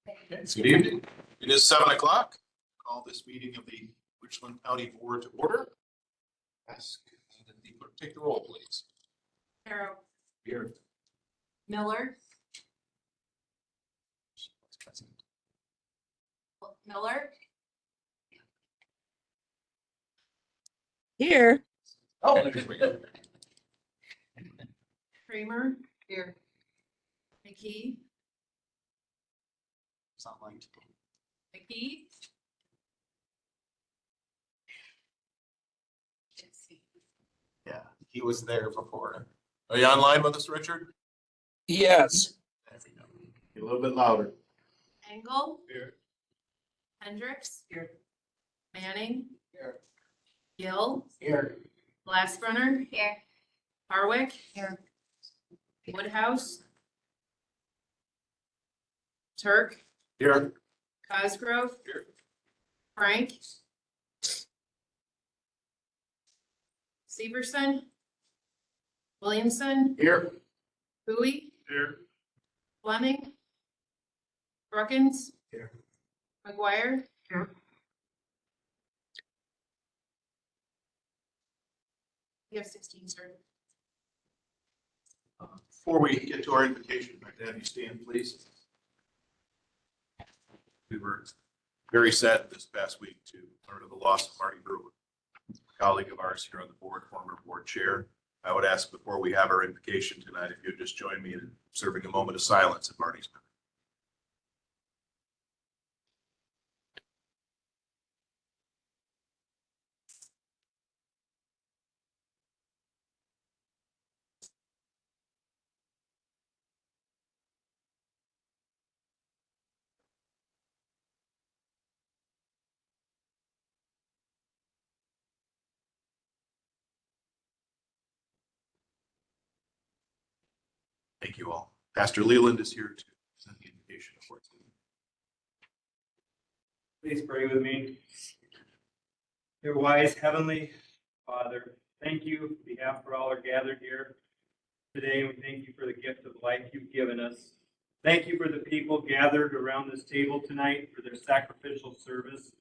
Okay, good evening. It is 7 o'clock. Call this meeting of the Richland County Board to order. Ask the clerk to take the roll, please. Harrow. Here. Miller. Miller. Here. Oh, there we go. Kramer. Here. McKee. Sound like McKee. yeah, he was there before. Are you online with us, Richard? Yes. There we go. Be a little bit louder. Engel. Here. Hendricks. Here. Manning. Here. Gill. Here. Glassbrunner. Here. Harwick. Here. Woodhouse. Turk. Here. Cosgrove. Here. Frank. Severson. Williamson. Here. Bowie. Here. Fleming. Brookins. Here. McGuire. Here. You have 16, sir. Before we get to our invitation, I'd like to have you stand, please. We were very sad this past week to learn of the loss of Marty Brewer, a colleague of ours here on the board, former board chair. I would ask before we have our invocation tonight, if you'd just join me in observing a moment of silence at Marty's memory. Thank you all. Pastor Leland is here to present the invocation for us. Please pray with me. Dear wise Heavenly Father, thank you on behalf of all are gathered here today. We thank you for the gift of life you've given us. Thank you for the people gathered around this table tonight for their sacrificial service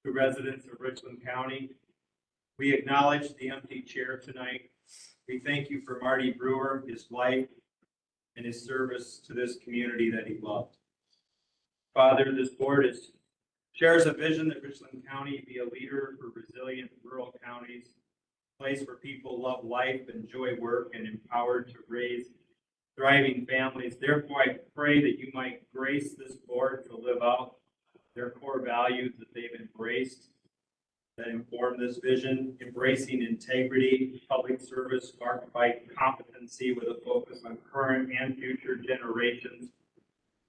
to residents of Richland County. We acknowledge the empty chair tonight. We thank you for Marty Brewer, his life, and his service to this community that he loved. Father, this board shares a vision that Richland County be a leader for resilient rural counties, a place where people love life, enjoy work, and empowered to raise thriving families. Therefore, I pray that you might grace this board to live out their core values that they've embraced, that inform this vision, embracing integrity, public service, marked by competency with a focus on current and future generations,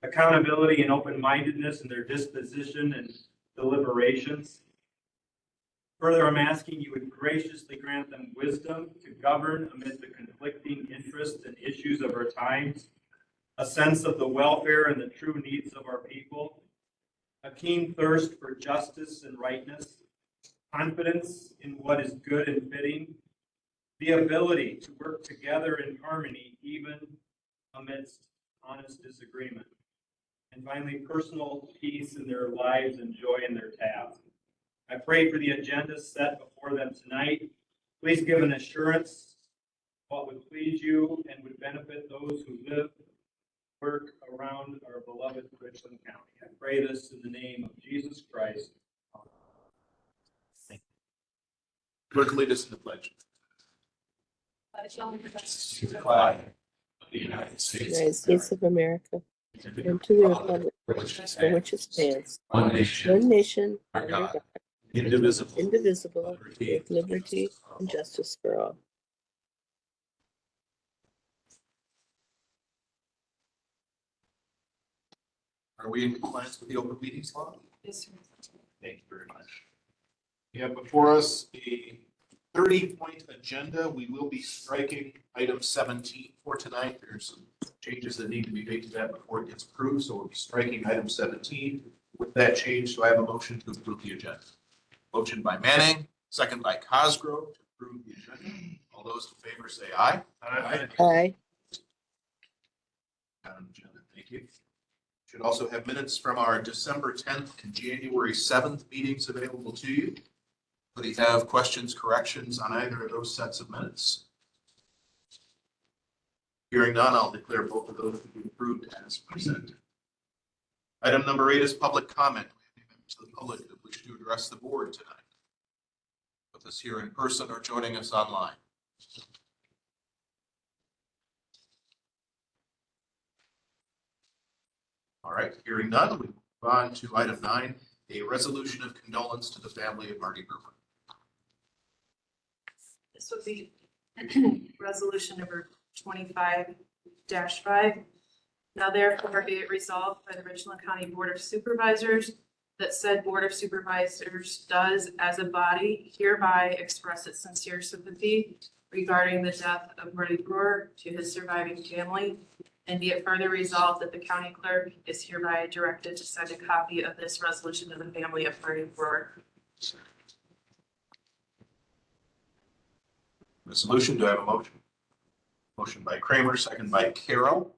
accountability and open-mindedness in their disposition and deliberations. Further, I'm asking you would graciously grant them wisdom to govern amid the conflicting interests and issues of our times, a sense of the welfare and the true needs of our people, a keen thirst for justice and rightness, confidence in what is good and fitting, the ability to work together in harmony even amidst honest disagreement, and finally, personal peace in their lives and joy in their tasks. I pray for the agenda set before them tonight. Please give an assurance what would please you and would benefit those who live, work around our beloved Richland County. I pray this in the name of Jesus Christ. Clerk, lead us in the pledge. To the flag of the United United States States of America, and to the republic for which it stands, one one nation, under God, God, Indivisible. indivisible, with liberty and justice for all. Are we in compliance with the open meetings law? Yes, sir. Thank you very much. We have before us a 30-point agenda. We will be striking item 17 for tonight. There's some changes that need to be made to that before it gets approved, so we'll be striking item 17. With that change, do I have a motion to approve the agenda? Motion by Manning, second by Cosgrove to approve the agenda. All those in favor say aye. Aye. Aye. Got an agenda. Thank you. Should also have minutes from our December 10th and January 7th meetings available to you. Do you have questions, corrections on either of those sets of minutes? Hearing none, I'll declare both of those to be approved as presented. Item number 8 is public comment. Do we have any members of the public that wish to address the board tonight? With us here in person or joining us online? All right, hearing none, we move on to item 9, a resolution of condolence to the family of Marty Berman. This would be resolution number 25-5. Now therefore be it resolved by the Richland County Board of Supervisors that said Board of Supervisors does as a body hereby express its sincere sympathy regarding the death of Marty Brewer to his surviving family. And be it further resolved that the county clerk is hereby directed to send a copy of this resolution to the family of Marty Brewer. Resolution, do I have a motion? Motion by Kramer, second by Carroll.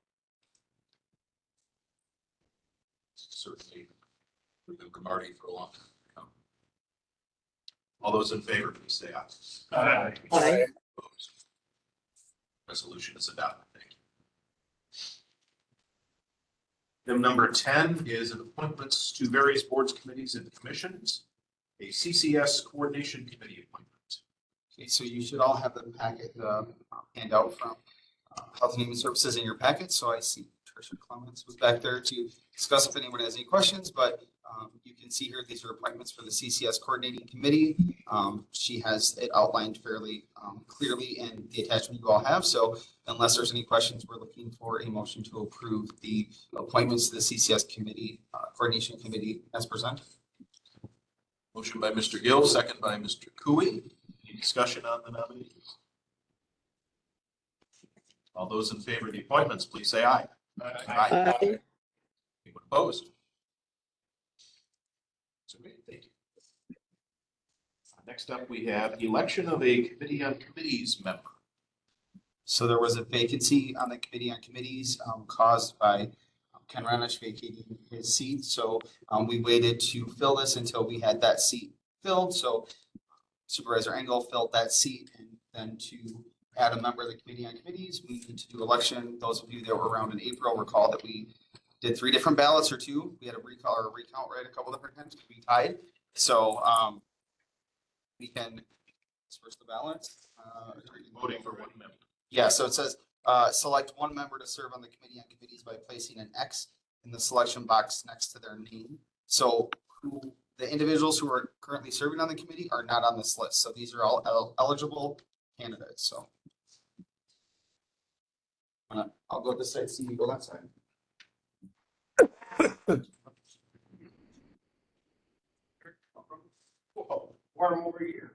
Certainly, we've been Marty for a long time to come. All those in favor, please say aye. Aye. Aye. Opposed? Resolution is adopted. Thank you. Item number 10 is appointments to various boards, committees, and commissions. A CCS coordination committee appointment. Okay, so you should all have the packet handout from Health and Human Services in your packet. So I see Tricia Clements was back there to discuss if anyone has any questions, but you can see here, these are appointments for the CCS Coordinating Committee. She has it outlined fairly clearly in the attachment you all have. So unless there's any questions, we're looking for a motion to approve the appointments to the CCS Committee, Coordination Committee as presented. Motion by Mr. Gill, second by Mr. Cooey. Any discussion on the nominees? All those in favor of the appointments, please say aye. Aye. Anyone opposed? So great, thank you. Next up, we have election of a committee on committees member. So there was a vacancy on the Committee on Committees caused by Ken Renish vacating his seat. So we waited to fill this until we had that seat filled. So Supervisor Engel filled that seat, and then to add a member of the Committee on Committees, we need to do election. Those of you that were around in April recall that we did 3 different ballots or 2. We had a recall or a recount right a couple different times. We tied. So we can disperse the ballots. Voting for one member. Yeah, so it says select one member to serve on the Committee on Committees by placing an X in the selection box next to their name. So the individuals who are currently serving on the committee are not on this list. So these are all eligible candidates. So I'll go this side, see you go that side. Warm over here.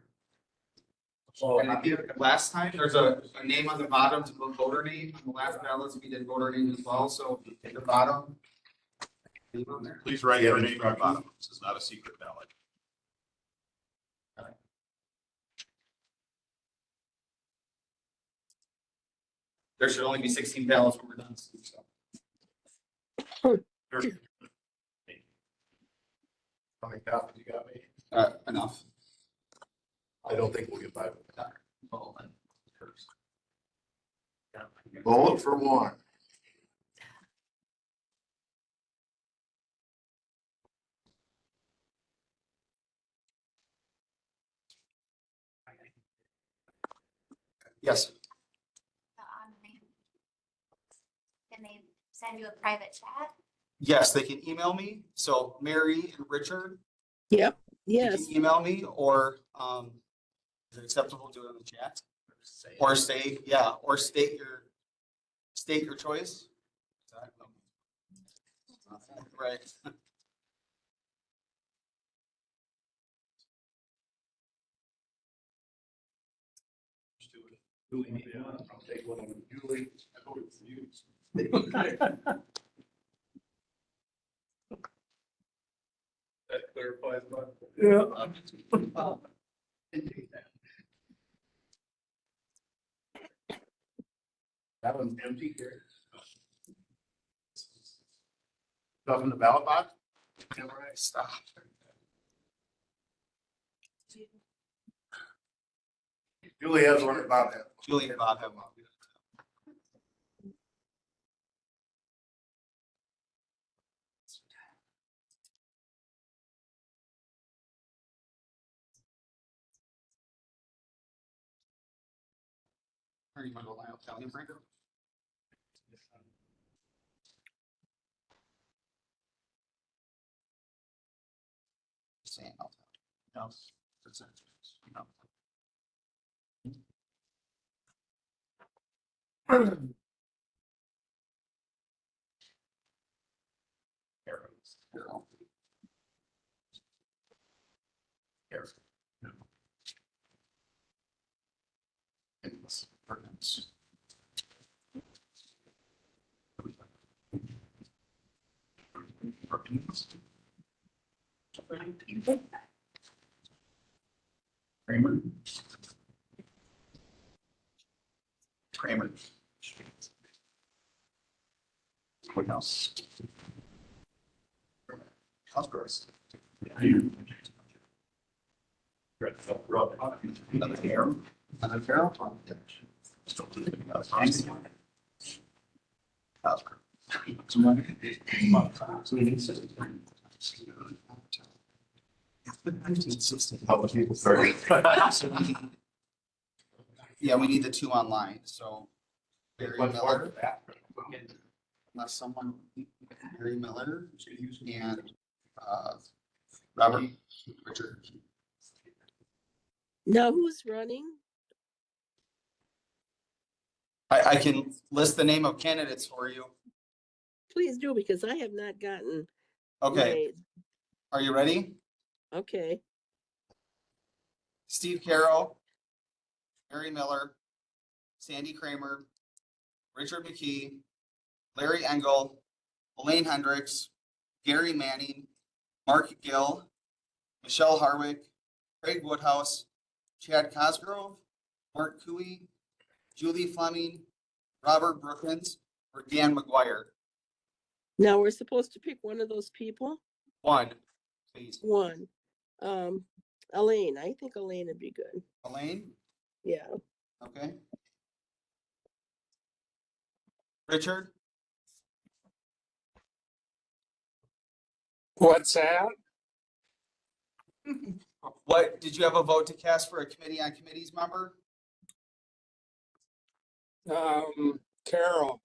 And I think last time, there's a name on the bottom to the voter name. On the last ballots, we did voter name as well. So at the bottom. Name on there. Please write your name on the bottom. This is not a secret ballot. There should only be 16 ballots when we're done. So. How many copies you got me? Enough. I don't think we'll get by with that. Vote for one. Yes. Can they send you a private chat? Yes, they can email me. So Mary and Richard, Yep, you yes. can email me, or is it acceptable to do it in the chat? Or say, yeah, or state your choice. Right. I'll take one of them. Julie, I voted for you. That clarifies my. Yeah. That one's empty here. Stuff in the ballot box? Stop. Julie has one about that. Julie and Bob have one. Or you want to go line up, tell him, Frank? Saying out loud. No, that's it. No. Carol. Perkins. Perkins. Kramer. Kramer. What else? Cosgrove. Another Carol. Another Carol. Yeah, we need the two online, so. Barry Miller, unless someone, Barry Miller and, Robert Richard. Now who's running? I can list the name of candidates for you. Please do, because I have not gotten. Okay, are you ready? Okay, Steve Carroll, Barry Miller, Sandy Kramer, Richard McKee, Larry Engel, Elaine Hendricks, Gary Manning, Mark Gill, Michelle Harwick, Craig Woodhouse, Chad Cosgrove, Mark Cooey, Julie Fleming, Robert Brookins, or Dan McGuire. now we're supposed to pick one of those people. One, please. One. Elaine, I think Elaine would be good. Elaine, Yeah. okay. Richard, What's that? what, did you have a vote to cast for a committee on committees member? Carol.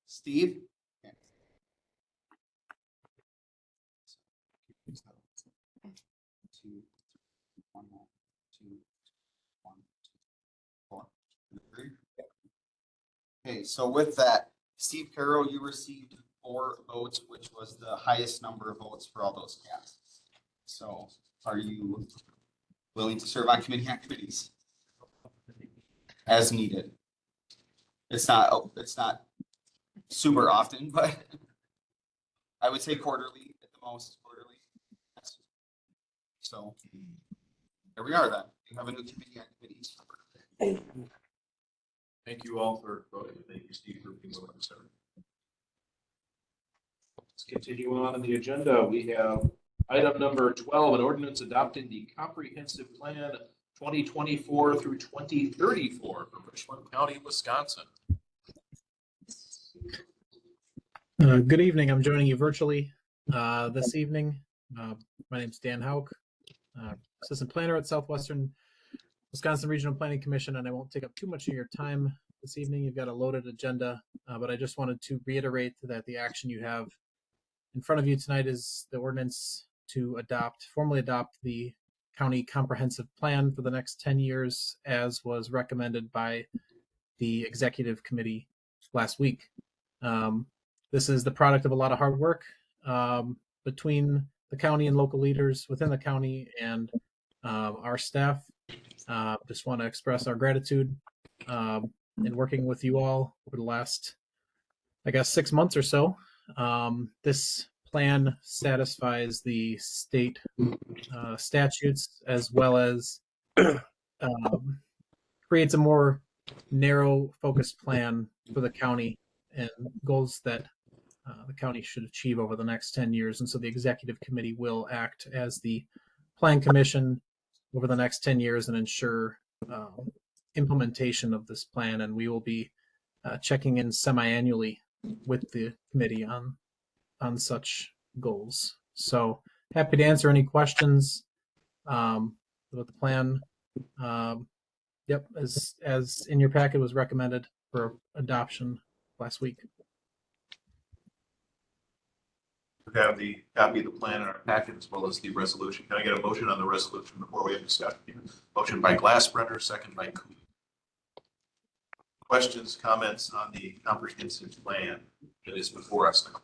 Steve? Okay. Two, one, two, one, two, four, three. Okay, so with that, Steve Carroll, you received 4 votes, which was the highest number of votes for all those casts. So are you willing to serve on committees? As needed. It's not super often, but I would say quarterly at the most, quarterly. So here we are then. We have a new committee on committees. Thank you all for voting. Thank you, Steve, for being willing to serve. Let's continue on in the agenda. We have item number 12, an ordinance adopting the comprehensive plan 2024 through 2034 for Richland County, Wisconsin. Good evening. I'm joining you virtually this evening. My name's Dan Hauk, Assistant Planner at Southwestern Wisconsin Regional Planning Commission, and I won't take up too much of your time this evening. You've got a loaded agenda, but I just wanted to reiterate that the action you have in front of you tonight is the ordinance to formally adopt the county comprehensive plan for the next 10 years, as was recommended by the executive committee last week. This is the product of a lot of hard work between the county and local leaders within the county and our staff. Just want to express our gratitude in working with you all over the last, 6 months or so. This plan satisfies the state statutes, as well as creates a more narrow focused plan for the county and goals that the county should achieve over the next 10 years. And so the executive committee will act as the plan commission over the next 10 years and ensure implementation of this plan. And we will be checking in semi-annually with the committee on such goals. So happy to answer any questions about the plan. Yep, as in your packet was recommended for adoption last week. We have the copy of the plan in our packet as well as the resolution. Can I get a motion on the resolution before we have discussion? Motion by Glassbrenner, second by Coon. Questions, comments on the comprehensive plan that is before us now?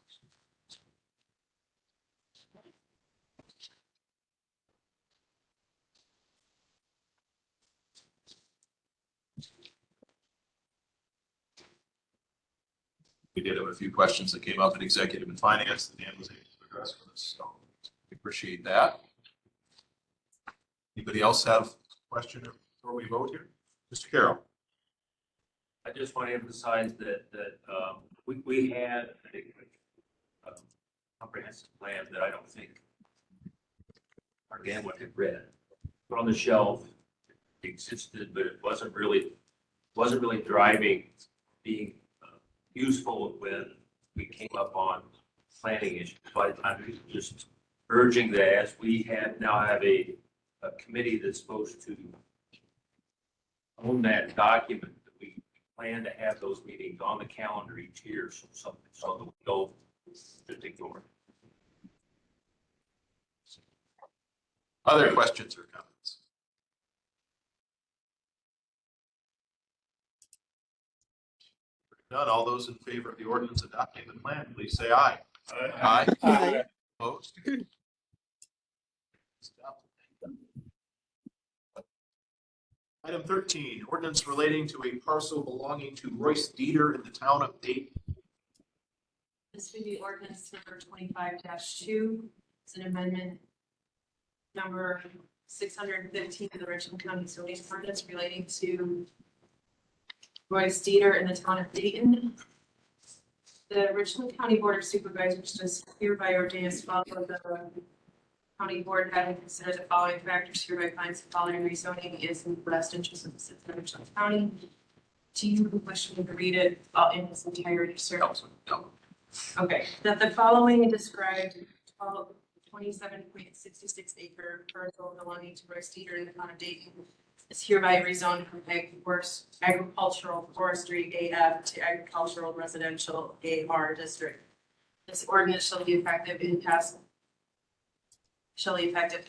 We did have a few questions that came up in executive and finance that Dan was able to address for us, so we appreciate that. Anybody else have a question before we vote here? Mr. Carroll. I just want to emphasize that we had a comprehensive plan that I don't think Dan would have read. Put on the shelf, it existed, but it wasn't really driving, being useful when we came up on planning issues. By the time we were just urging that as we now have a committee that's supposed to own that document, that we plan to have those meetings on the calendar each year, so that we don't just ignore it. Other questions or comments? None. All those in favor of the ordinance adopting the plan, please say aye. Aye. Aye. Opposed? Item 13, ordinance relating to a parcel belonging to Royce Dieter in the town of Dayton. This would be ordinance number 25-2. It's an amendment number 615 of the Richland County zoning ordinance relating to Royce Dieter in the town of Dayton. The Richland County Board of Supervisors does hereby ordain as follows: the county board, having considered the following factors, hereby finds the following rezoning is in the best interest of the citizens of Richland County. Do you wish me to read it in its entirety, sir? No. Okay, that the following described 27.66 acre parcel belonging to Royce Dieter in the town of Dayton is hereby rezoned from agricultural forestry AF to agricultural residential AR district. This ordinance shall be effective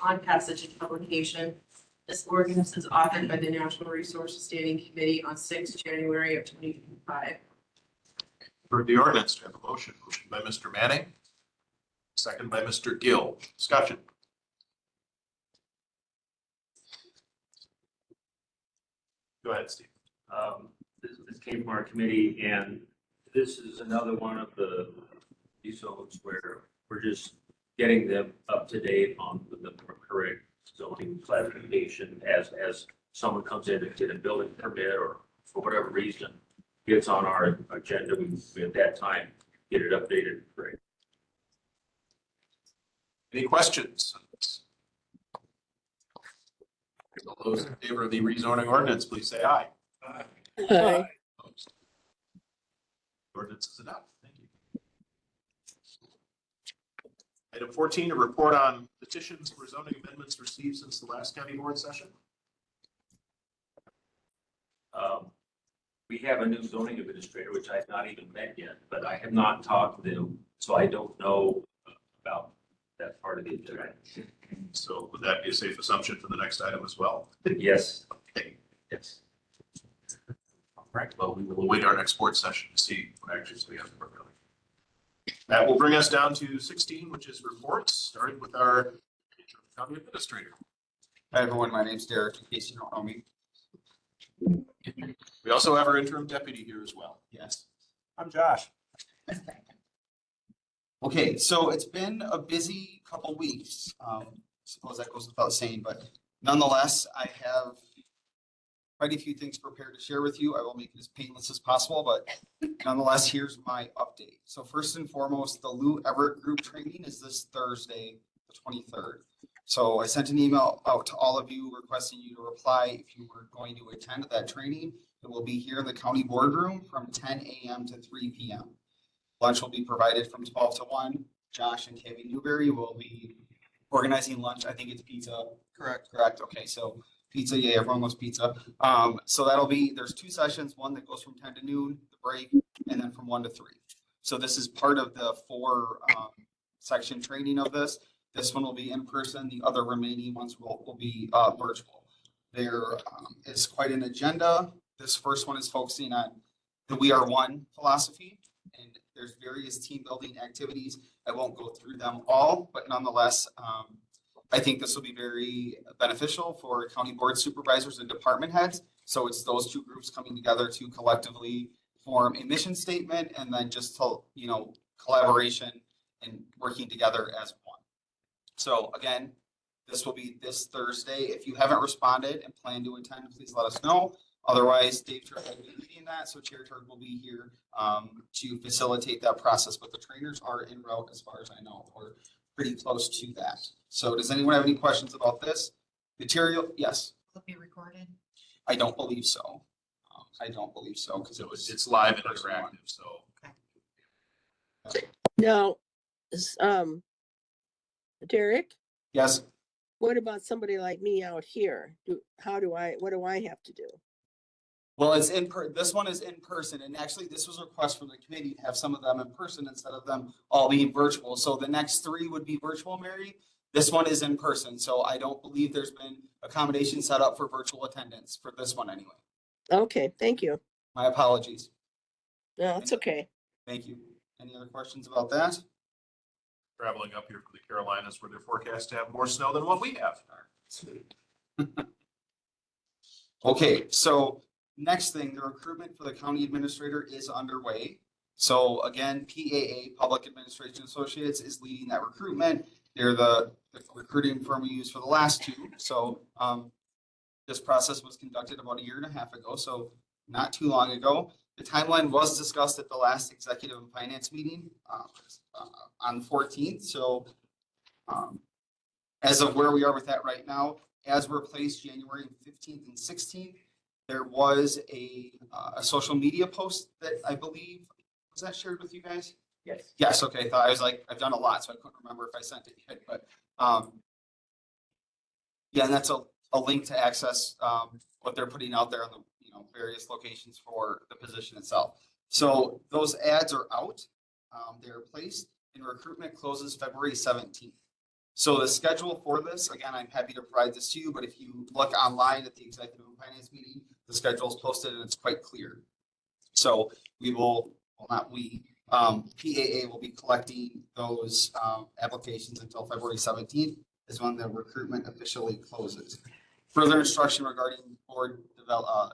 on passage and publication. This ordinance is authored by the National Resources Standing Committee on 6 January of 2025. For the ordinance, to have a motion. Motion by Mr. Manning, second by Mr. Gill. Discussion. Go ahead, Steve. This came from our committee, and this is another one of these zones where we're just getting them up to date on the correct zoning classification as someone comes in to get a building permit or for whatever reason gets on our agenda, we at that time get it updated. Right. Any questions? All those in favor of the rezoning ordinance, please say aye. Aye. Opposed? Ordinance is adopted. Thank you. Item 14, a report on petitions for zoning amendments received since the last county board session. We have a new zoning administrator, which I have not even met yet, but I have not talked to them, so I don't know about that part of the agenda. So would that be a safe assumption for the next item as well? Yes. Okay. Yes. All right. Well, we will await our next board session to see what actions we have to work on. That will bring us down to 16, which is reports, starting with our county administrator. Hi, everyone. My name's Derek, in case you don't know me. We also have our interim deputy here as well. Yes. I'm Josh. Okay, so it's been a busy couple weeks. Suppose that goes without saying, but nonetheless, I have quite a few things prepared to share with you. I will make it as painless as possible, but nonetheless, here's my update. So first and foremost, the Lou Everett Group training is this Thursday, the 23rd. So I sent an email out to all of you requesting you to reply if you were going to attend that training. It will be here in the county boardroom from 10 a.m. to 3 p.m. Lunch will be provided from 12 to 1. Josh and Tammy Newberry will be organizing lunch. I think it's pizza. Correct. Correct. Okay, so pizza, yeah, everyone loves pizza. So there's 2 sessions, one that goes from 10 to noon, the break, and then from 1 to 3. So this is part of the 4 section training of this. This one will be in person. The other remaining ones will be virtual. There is quite an agenda. This first one is focusing on the We Are One philosophy, and there's various team building activities. I won't go through them all, but nonetheless, I think this will be very beneficial for county board supervisors and department heads. So it's those 2 groups coming together to collectively form a mission statement, and then just to, collaboration and working together as one. So again, this will be this Thursday. If you haven't responded and plan to attend, please let us know. Otherwise, Dave Turk will be leading that, so Chair Turk will be here to facilitate that process, but the trainers are en route as far as I know, or pretty close to that. So does anyone have any questions about this material? Yes. Will it be recorded? I don't believe so. I don't believe so because It's live and interactive, so. Now, Derek, yes. what about somebody like me out here? What do I have to do? Well, this one is in person, and actually this was a request from the committee to have some of them in person instead of them all being virtual. So the next 3 would be virtual, Mary. This one is in person, so I don't believe there's been accommodation set up for virtual attendance for this one anyway. Okay, thank you. My apologies. No, it's okay. Thank you. Any other questions about that? Traveling up here from the Carolinas where they're forecast to have more snow than what we have. Okay, so next thing, the recruitment for the county administrator is underway. So again, PAA, Public Administration Associates, is leading that recruitment. They're the recruiting firm we used for the last 2. So this process was conducted about 1.5 years ago, so not too long ago. The timeline was discussed at the last executive and finance meeting on the 14th. So as of where we are with that right now, as replaced January 15th and 16th, there was a social media post that I believe, was that shared with you guys? Yes. Yes, okay. I was like, I've done a lot, so I couldn't remember if I sent it yet, but yeah, and that's a link to access what they're putting out there on the various locations for the position itself. So those ads are out. They're placed, and recruitment closes February 17th. So the schedule for this, again, I'm happy to provide this to you, but if you look online at the executive and finance meeting, the schedule is posted and it's quite clear. So PAA will be collecting those applications until February 17th is when the recruitment officially closes. Further instruction regarding board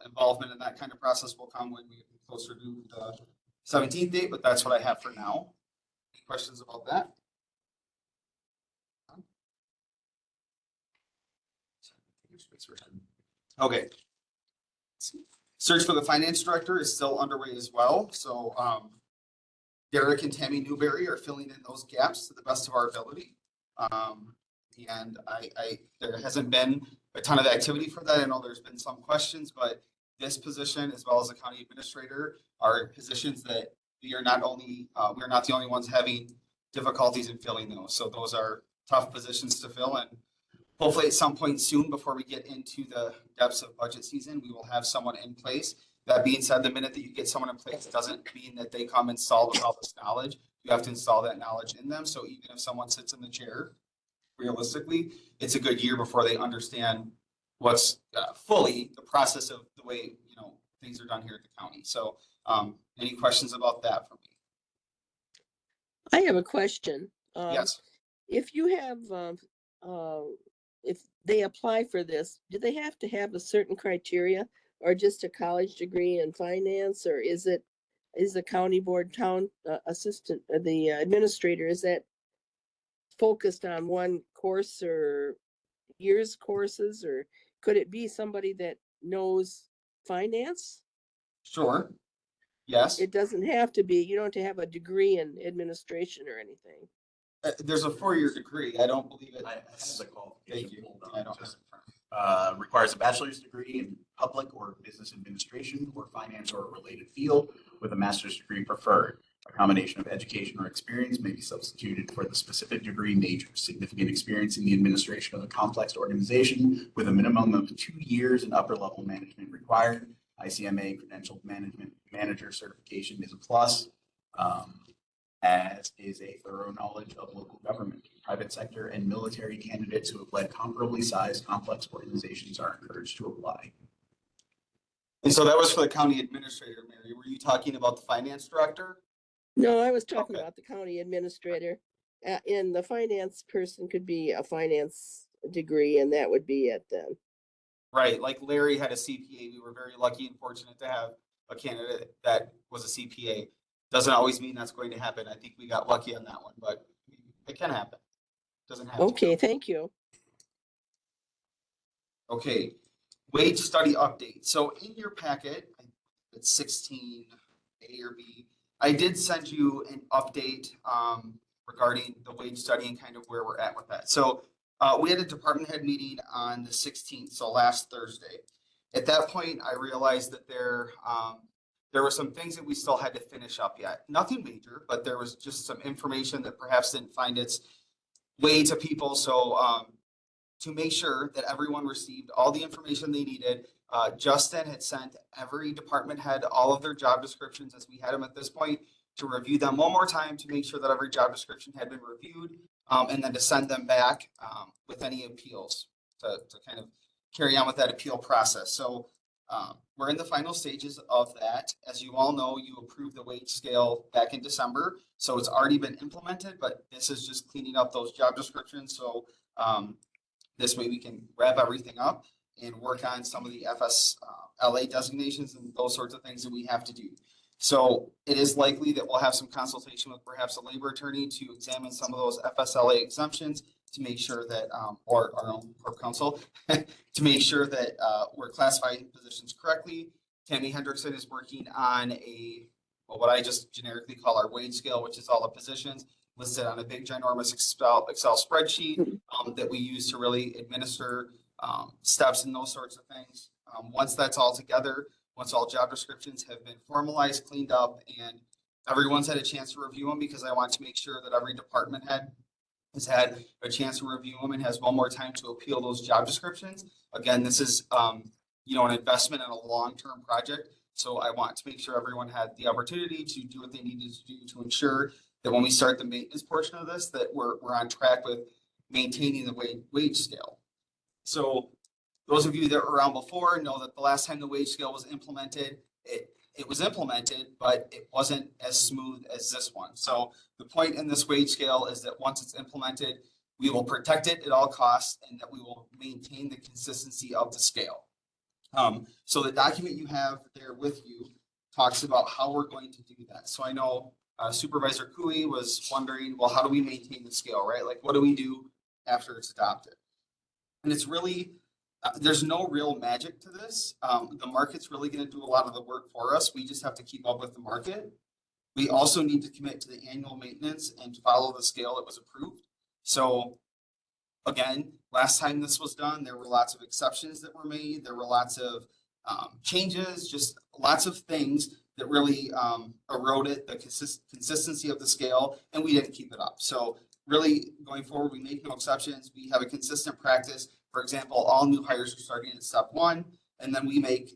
involvement in that kind of process will come when we get closer to the 17th date, but that's what I have for now. Any questions about that? Okay. Search for the finance director is still underway as well. So Derek and Tammy Newberry are filling in those gaps to the best of our ability. And there hasn't been a ton of activity for that. I know there's been some questions, but this position, as well as the county administrator, are positions that we are not the only ones having difficulties in filling those. So those are tough positions to fill, and hopefully at some point soon, before we get into the depths of budget season, we will have someone in place. That being said, the minute that you get someone in place, doesn't mean that they come installed with all this knowledge. You have to install that knowledge in them. So even if someone sits in the chair, realistically, it's a good year before they understand what's fully the process of the way things are done here at the county. So any questions about that for me? I have a question. Yes. If you have, if they apply for this, do they have to have a certain criteria or just a college degree in finance, or is the county board assistant, the administrator, is that focused on one course or years courses, or could it be somebody that knows finance? Sure. Yes. It doesn't have to be, you don't have to have a degree in administration or anything. There's a 4-year degree. I don't believe it. I have the Thank qualification you. pulled I up. don't have Just, it in front of me. requires a bachelor's degree in public or business administration or finance or related field with a master's degree preferred. A combination of education or experience may be substituted for the specific degree major. Significant experience in the administration of a complex organization with a minimum of 2 years in upper level management required. ICMA credentialed management manager certification is a plus. As is a thorough knowledge of local government, private sector, and military candidates who have led comparably sized complex organizations are encouraged to apply. And so that was for the county administrator, Mary. Were you talking about the finance director? No, I was talking Okay. about the county administrator. And the finance person could be a finance degree, and that would be it then. Right, like Larry had a CPA. We were very lucky and fortunate to have a candidate that was a CPA. Doesn't always mean that's going to happen. I think we got lucky on that one, but it can happen. Doesn't have to. Okay, thank you. Okay, wage study update. So in your packet, it's 16 A or B. I did send you an update regarding the wage study and kind of where we're at with that. So we had a department head meeting on the 16th, so last Thursday. At that point, I realized that there were some things that we still had to finish up yet. Nothing major, but there was just some information that perhaps didn't find its way to people. So to make sure that everyone received all the information they needed, Justin had sent every department head all of their job descriptions as we had them at this point to review them one more time to make sure that every job description had been reviewed, and then to send them back with any appeals to kind of carry on with that appeal process. So we're in the final stages of that. As you all know, you approved the wage scale back in December, so it's already been implemented, but this is just cleaning up those job descriptions. So this way we can wrap everything up and work on some of the FSLA designations and those sorts of things that we have to do. So it is likely that we'll have some consultation with perhaps a labor attorney to examine some of those FSLA exemptions to make sure that, or our own corp counsel, to make sure that we're classifying positions correctly. Tammy Hendrickson is working on what I just generically call our wage scale, which is all the positions listed on a big ginormous Excel spreadsheet that we use to really administer steps and those sorts of things. Once that's all together, once all job descriptions have been formalized, cleaned up, and everyone's had a chance to review them, because I want to make sure that every department head has had a chance to review them and has one more time to appeal those job descriptions. Again, this is an investment in a long-term project. So I want to make sure everyone had the opportunity to do what they needed to do to ensure that when we start the maintenance portion of this, that we're on track with maintaining the wage scale. So those of you that were around before know that the last time the wage scale was implemented, it was implemented, but it wasn't as smooth as this one. So the point in this wage scale is that once it's implemented, we will protect it at all costs and that we will maintain the consistency of the scale. So the document you have there with you talks about how we're going to do that. So I know Supervisor Cooey was wondering, well, how do we maintain the scale, right? Like, what do we do after it's adopted? And it's really, there's no real magic to this. The market's really going to do a lot of the work for us. We just have to keep up with the market. We also need to commit to the annual maintenance and follow the scale that was approved. So again, last time this was done, there were lots of exceptions that were made. There were lots of changes, just lots of things that really eroded the consistency of the scale, and we didn't keep it up. So really going forward, we make no exceptions. We have a consistent practice. For example, all new hires are starting at step 1, and then we make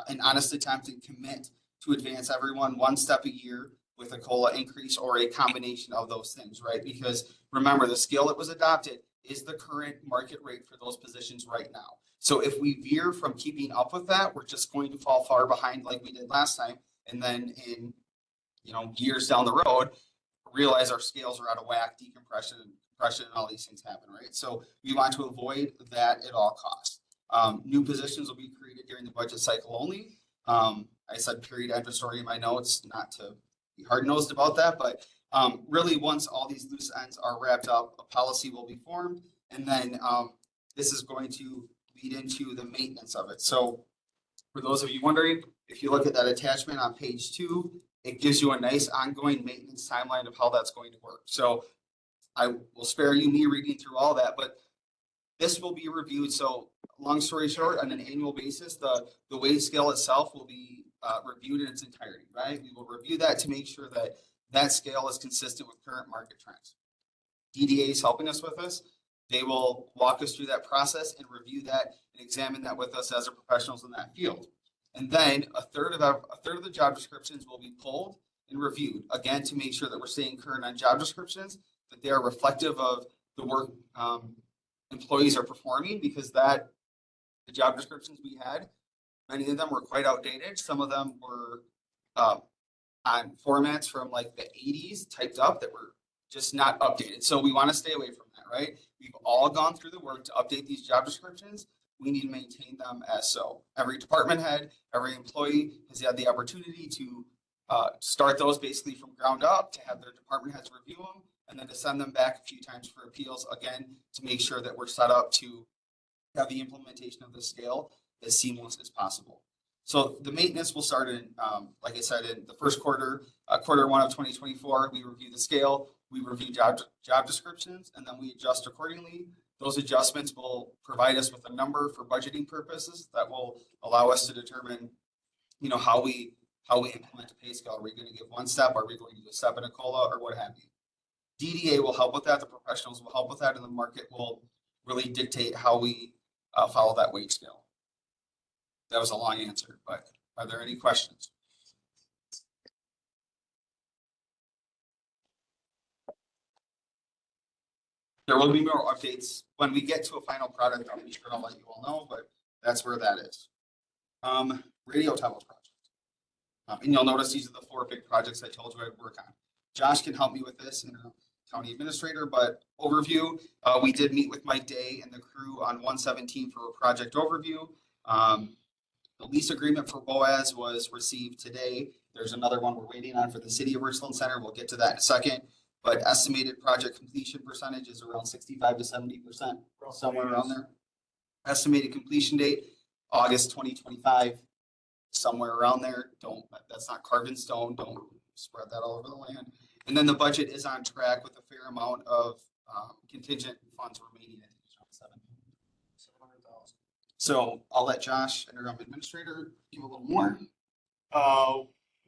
an honest attempt and commit to advance everyone 1 step a year with a COLA increase or a combination of those things, right? Because remember, the scale that was adopted is the current market rate for those positions right now. So if we veer from keeping up with that, we're just going to fall far behind like we did last time. And then in, years down the road, realize our scales are out of whack, decompression and compression and all these things happen, right? So we want to avoid that at all costs. New positions will be created during the budget cycle only. I said period, end of story in my notes, not to be hard-nosed about that, but really once all these loose ends are wrapped up, a policy will be formed, and then this is going to lead into the maintenance of it. So For those of you wondering, if you look at that attachment on page 2, it gives you a nice ongoing maintenance timeline of how that's going to work. So I will spare you me reading through all that, but this will be reviewed. So long story short, on an annual basis, the wage scale itself will be reviewed in its entirety, right? We will review that to make sure that that scale is consistent with current market trends. DDA is helping us with this. They will walk us through that process and review that and examine that with us as our professionals in that field. And then a third of the job descriptions will be pulled and reviewed, again, to make sure that we're staying current on job descriptions, that they are reflective of the work employees are performing, because the job descriptions we had, many of them were quite outdated. Some of them were on formats from like the 80s typed up that were just not updated. So we want to stay away from that, right? We've all gone through the work to update these job descriptions. We need to maintain them as so. Every department head, every employee has had the opportunity to start those basically from ground up, to have their department heads review them, and then to send them back a few times for appeals, again, to make sure that we're set up to have the implementation of the scale as seamless as possible. So the maintenance will start in, like I said, in the first quarter, quarter 1 of 2024, we review the scale, we review job descriptions, and then we adjust accordingly. Those adjustments will provide us with a number for budgeting purposes that will allow us to determine, how we implement a pay scale. Are we going to give one step? Are we going to do a step in a COLA, or what have you? DDA will help with that. The professionals will help with that, and the market will really dictate how we follow that wage scale. That was a long answer, but are there any questions? There will be more updates when we get to a final product. I'll be sure to let you all know, but that's where that is. Radio towers project. And you'll notice these are the 4 big projects I told you I'd work on. Josh can help me with this, county administrator, but overview. We did meet with Mike Day and the crew on 117 for a project overview. The lease agreement for Boaz was received today. There's another one we're waiting on for the city of Richland Center. We'll get to that in a second. But estimated project completion percentage is around 65 to 70%, somewhere around there. Estimated completion date, August 2025, somewhere around there. That's not carved in stone. Don't spread that all over the land. And then the budget is on track with a fair amount of contingent funds remaining at $700,000. So I'll let Josh, interim administrator, give a little more.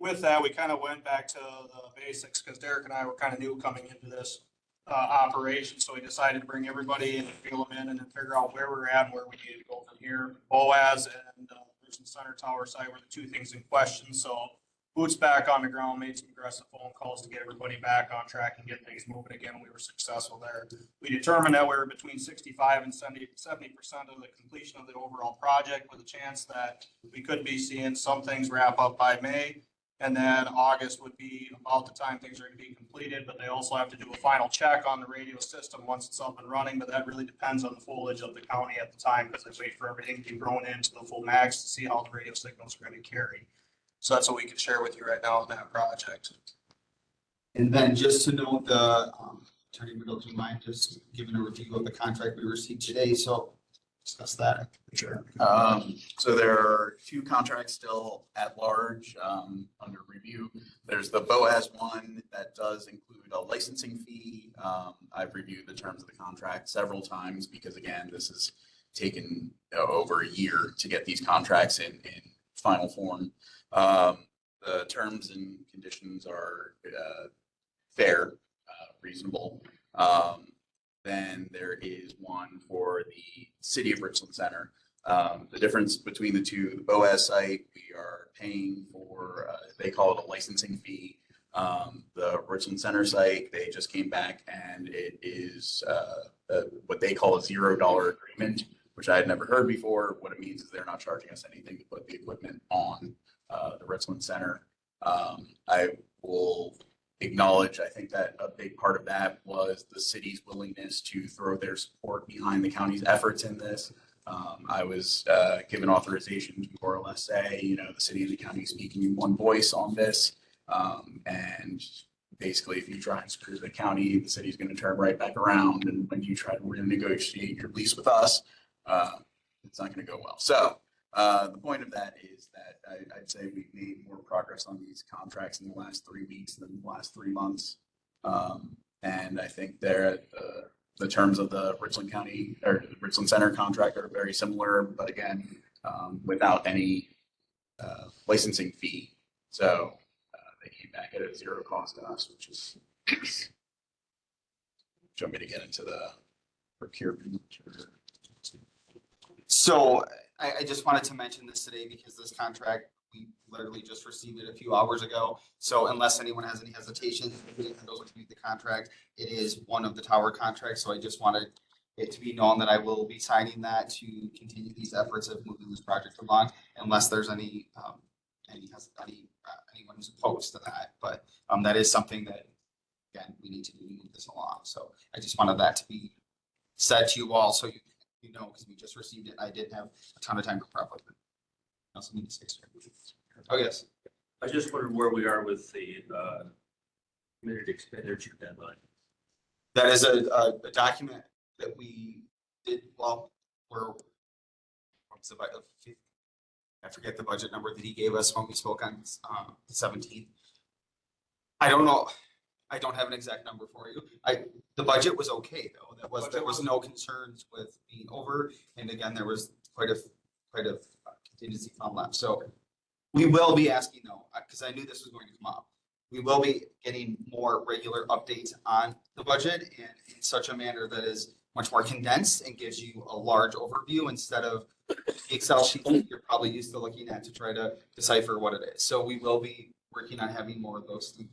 With that, we kind of went back to the basics because Derek and I were kind of new coming into this operation. So we decided to bring everybody in and feel them in and then figure out where we're at and where we needed to go from here. Boaz and Richland Center Tower site were the 2 things in question. So boots back on the ground, made some aggressive phone calls to get everybody back on track and get things moving again. We were successful there. We determined that we were between 65 and 70% of the completion of the overall project, with a chance that we could be seeing some things wrap up by May. And then August would be about the time things are going to be completed, but they also have to do a final check on the radio system once it's up and running. But that really depends on the foliage of the county at the time, because they wait for everything to be grown into the full max to see how the radio signals are going to carry. So that's what we can share with you right now on that project. And then just to note, the Attorney Riddle, do you mind just giving a review of the contract we received today? So discuss that. Sure. So there are 2 contracts still at large under review. There's the Boaz one that does include a licensing fee. I've reviewed the terms of the contract several times because, again, this has taken over a year to get these contracts in final form. The terms and conditions are fair, reasonable. Then there is one for the city of Richland Center. The difference between the 2, the Boaz site, we are paying for, they call it a licensing fee. The Richland Center site, they just came back and it is what they call a $0 agreement, which I had never heard before. What it means is they're not charging us anything to put the equipment on the Richland Center. I will acknowledge, I think that a big part of that was the city's willingness to throw their support behind the county's efforts in this. I was given authorization to more or less say, the city and the county speaking in one voice on this. And basically, if you try and screw the county, the city's going to turn right back around. And when you try to renegotiate your lease with us, it's not going to go well. So The point of that is that I'd say we've made more progress on these contracts in the last 3 weeks than the last 3 months. And I think the terms of the Richland County or Richland Center contract are very similar, but again, without any licensing fee. So they came back at a zero cost to us, which is. Do you want me to get into the procurement? So I just wanted to mention this today because this contract, we literally just received it a few hours ago. So unless anyone has any hesitation, those would be the contract. It is one of the tower contracts. So I just wanted it to be known that I will be signing that to continue these efforts of moving this project along, unless there's anyone who's opposed to that. But that is something that, again, we need to do to move this along. So I just wanted that to be said to you all, so you know, because we just received it. I didn't have a ton of time to prep with it. I also need to say sorry. Oh, yes. I just wondered where we are with the committed expenditure deadline. That is a document that we did, well, what's the budget? I forget the budget number that he gave us when we spoke on the 17th. I don't know. I don't have an exact number for you. The budget was okay though. There was no concerns with being over. And again, there was quite a contingency fund left. So we will be asking though, because I knew this was going to come up. We will be getting more regular updates on the budget and in such a manner that is much more condensed and gives you a large overview instead of the Excel sheet that you're probably used to looking at to try to decipher what it is. So we will be working on having more of those things.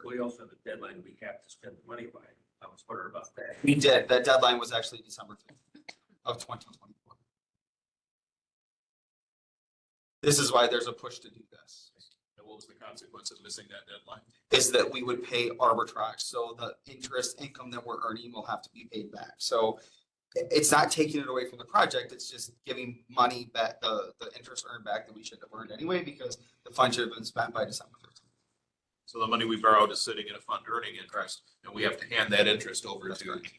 We also have a deadline we have to spend the money by. I was wondering about that. We did. That deadline was actually December 5th of 2024. This is why there's a push to do this. And what was the consequence of missing that deadline? Is that we would pay arbitrage. So the interest income that we're earning will have to be paid back. So it's not taking it away from the project. It's just giving money back, the interest earned back that we should have earned anyway, because the fund should have been spent by December 15th. So the money we borrowed is sitting in a fund earning interest, and we have to hand that interest over That's to. correct.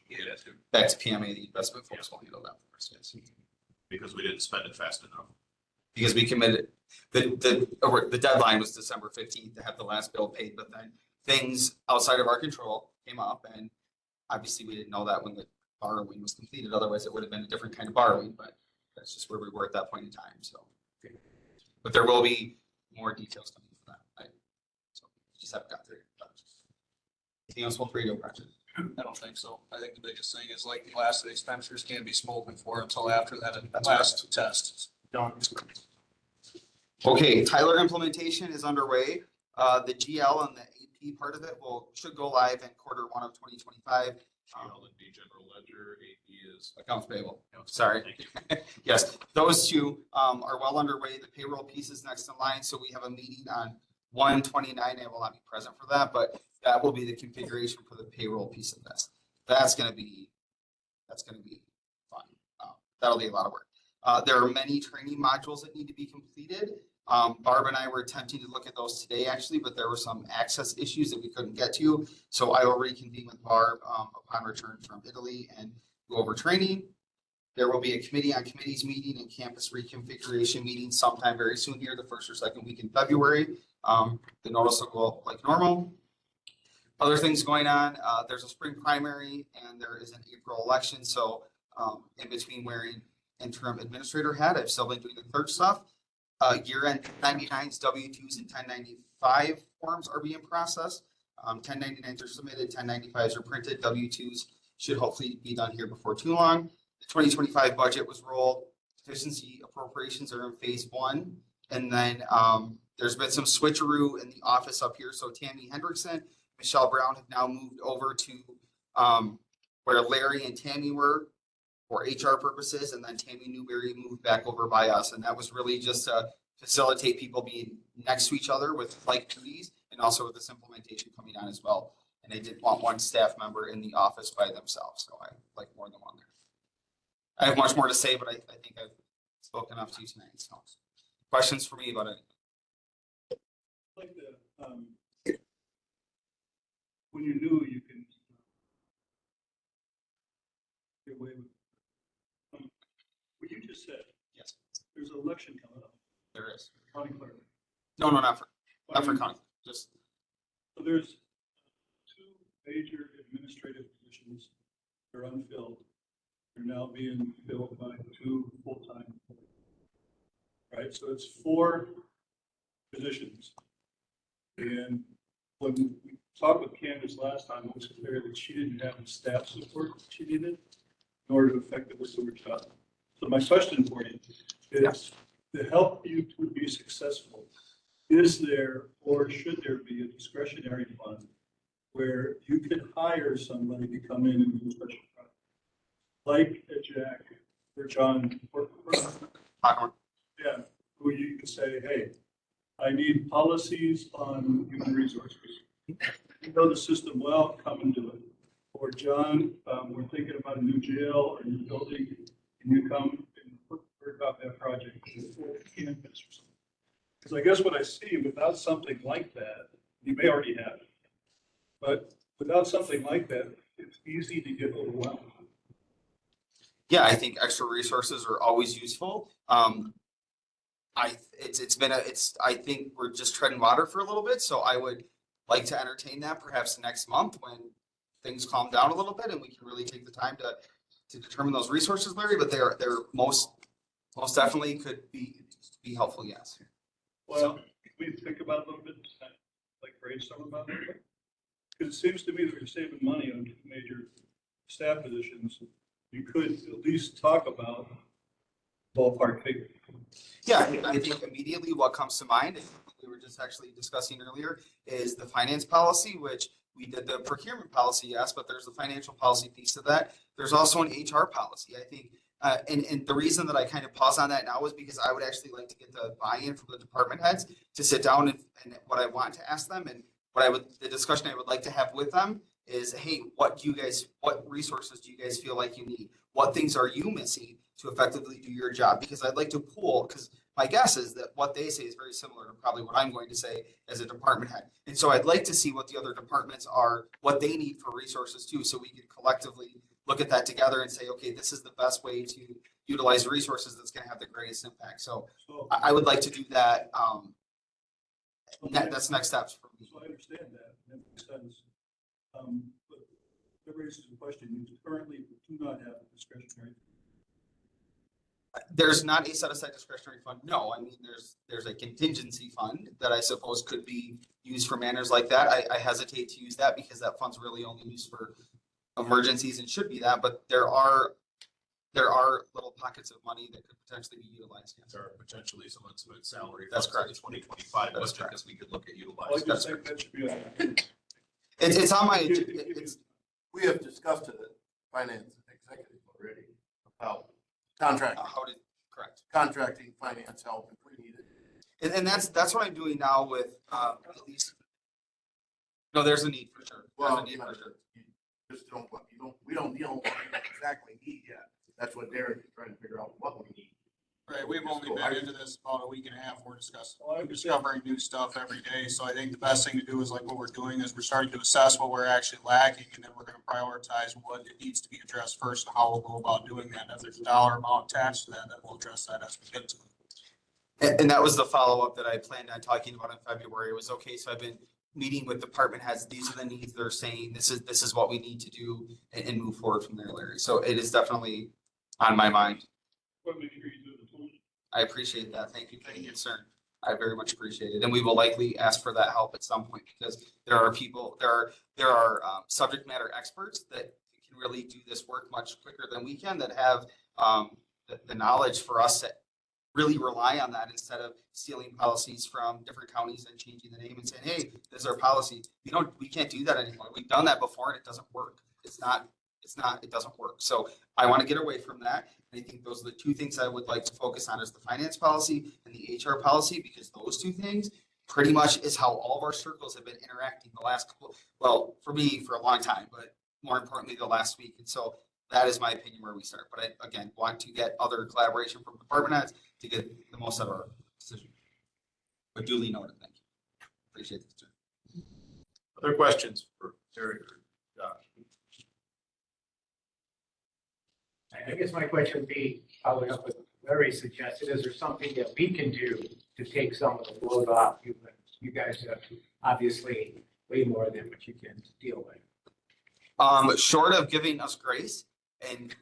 Yeah, Back to PMA, the investment folks will handle that for us, yes. because we didn't spend it fast enough. Because we committed, the deadline was December 15th to have the last bill paid, but then things outside of our control came up, and obviously we didn't know that when the borrowing was completed. Otherwise, it would have been a different kind of borrowing, but that's just where we were at that point in time. So, but there will be more details coming for that. So just haven't got there. Anything else with radio project? I don't think so. I think the biggest thing is like the last of the expenditures can't be spoken for until after that last test. Done. Okay, Tyler implementation is underway. The GL and the AP part of it should go live in Q1 of 2025. L&D general ledger, AP is. Accounts payable. Sorry. Yes, those two are well underway. The payroll piece is next in line. So we have a meeting on 1/29. I will not be present for that, but that will be the configuration for the payroll piece of this. That's going to be fun. That'll be a lot of work. There are many training modules that need to be completed. Barb and I were attempting to look at those today, actually, but there were some access issues that we couldn't get to. So I will reconvene with Barb upon return from Italy and go over training. There will be a committee on committees meeting and campus reconfiguration meeting sometime very soon here, the first or second week in February. The notice will go like normal. Other things going on, there's a spring primary and there is an April election. So in between wearing interim administrator hat, I've still been doing the clerk stuff. Year-end 1099s, W-2s, and 1095 forms are being processed. 1099s are submitted, 1095s are printed, W-2s should hopefully be done here before too long. The 2025 budget was rolled. Deficiency appropriations are in phase 1. And then there's been some switcheroo in the office up here. So Tammy Hendrickson, Michelle Brown have now moved over to where Larry and Tammy were for HR purposes, and then Tammy Newberry moved back over by us. And that was really just to facilitate people being next to each other with like duties, and also with this implementation coming on as well. And they didn't want one staff member in the office by themselves. So I like more than one there. I have much more to say, but I think I've spoken enough to you tonight. So questions for me about it? Like the, when you knew you can get away with what you just said. Yes. there's an election coming up, There is. county clerk. No, not for county, just, So there's two major administrative positions that are unfilled. They're now being filled by two full-time. Right, so it's 4 positions. And when we talked with Candace last time, it was clear that she didn't have the staff support that she needed in order to effectively do her job. So my question for you is, to help you to be successful, is there or should there be a discretionary fund where you can hire somebody to come in and do a special project? Like a Jack or John or yeah, who you can say, hey, I need policies on human resources. You know the system well, come and do it. Or John, we're thinking about a new jail or a new building, can you come and work about that project for campus or something? Because I guess what I see without something like that, you may already have it, but without something like that, it's easy to get overwhelmed. yeah, I think extra resources are always useful. I think we're just treading water for a little bit, so I would like to entertain that perhaps next month when things calm down a little bit and we can really take the time to determine those resources, Larry, but they're most definitely could be helpful, yes. Well, can we think about it a little bit, like brainstorm about it? Because it seems to me that you're saving money on 2 major staff positions. You could at least talk about ballpark figure. Yeah, I think immediately what comes to mind, and we were just actually discussing earlier, is the finance policy, which we did the procurement policy, yes, but there's the financial policy piece of that. There's also an HR policy, I think. And the reason that I kind of pause on that now is because I would actually like to get the buy-in from the department heads to sit down and what I want to ask them and the discussion I would like to have with them is, hey, what resources do you guys feel like you need? What things are you missing to effectively do your job? Because I'd like to pool, because my guess is that what they say is very similar to probably what I'm going to say as a department head. And so I'd like to see what the other departments are, what they need for resources too, so we can collectively look at that together and say, okay, this is the best way to utilize resources that's going to have the greatest impact. So I would like to do that. That's next steps for me. So I understand that. That makes sense. But that raises the question, you currently do not have a discretionary. There's not a set aside discretionary fund. No, I mean, there's a contingency fund that I suppose could be used for manners like that. I hesitate to use that because that fund's really only used for emergencies and should be that, but there are little pockets of money that could potentially be utilized. Yes. There are potentially some unspent salary. That's correct. 2025 budget because we could look at Well, I utilizing. just think that should be on. It's on my. We have discussed it at finance executive already about contracting. Contracting finance help if we need it. And that's what I'm doing now with at least. No, there's a need for sure. Well, you just we don't know what we exactly need yet. That's what Derek is trying to figure out what we need. Right, we've only been into this about a week and a half. We're discovering new stuff every day. So I think the best thing to do is like what we're doing is we're starting to assess what we're actually lacking, and then we're going to prioritize what it needs to be addressed first and how we'll go about doing that. If there's a dollar amount attached to that, then we'll address that as we get to it. And that was the follow-up that I planned on talking about in February. It was okay. So I've been meeting with department heads. These are the needs they're saying. This is what we need to do and move forward from there, Larry. So it is definitely on my mind. I appreciate that. Thank you for the concern. I very much appreciate it. And we will likely ask for that help at some point because there are people, there are subject matter experts that can really do this work much quicker than we can, that have the knowledge for us to really rely on that instead of stealing policies from different counties and changing the name and saying, hey, this is our policy. We can't do that anymore. We've done that before and it doesn't work. It doesn't work. So I want to get away from that. And I think those are the two things I would like to focus on, is the finance policy and the HR policy, because those two things pretty much is how all of our circles have been interacting the last couple, well, for me, for a long time, but more importantly, the last week. And so that is my opinion where we start. But I, again, want to get other collaboration from department heads to get the most out of our decision. But duly noted. Thank you. Appreciate this. Other questions for Derek or Josh? I guess my question would be following up with Larry suggested, is there something that we can do to take some of the load off you? You guys have obviously way more than what you can deal with. Short of giving us grace and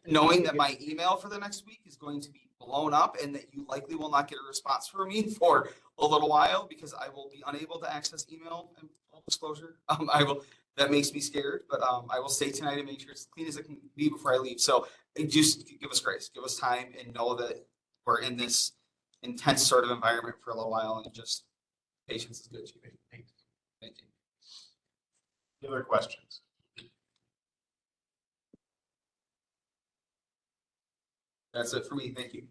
knowing that my email for the next week is going to be blown up and that you likely will not get a response from me for a little while because I will be unable to access email and full disclosure. That makes me scared, but I will stay tonight and make sure it's as clean as it can be before I leave. So just give us grace, give us time, and know that we're in this intense sort of environment for a little while, and just patience is good. Thank you. Any other questions? That's it for me. Thank you.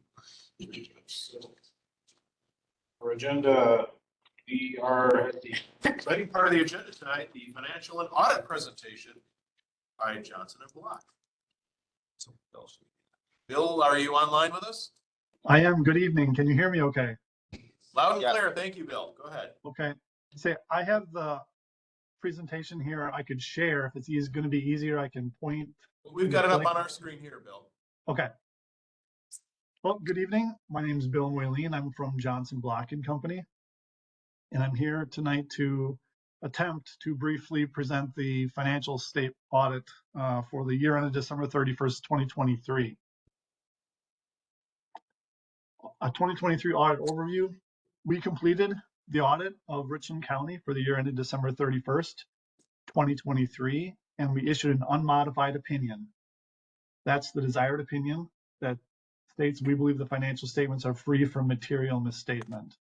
For agenda, we are at the exciting part of the agenda tonight, the financial and audit presentation by Johnson and Block. So, Bill, are you online with us? I am. Good evening. Can you hear me okay? Loud and clear. Thank you, Bill. Go ahead. Okay. Say, I have the presentation here I could share. If it's going to be easier, I can point. We've got it up on our screen here, Bill. Okay. Well, good evening. My name is Bill Moyleen. I'm from Johnson Block and Company. And I'm here tonight to attempt to briefly present the financial state audit for the year ended December 31st, 2023. A 2023 audit overview. We completed the audit of Richland County for the year ended December 31st, 2023, and we issued an unmodified opinion. That's the desired opinion that states we believe the financial statements are free from material misstatement.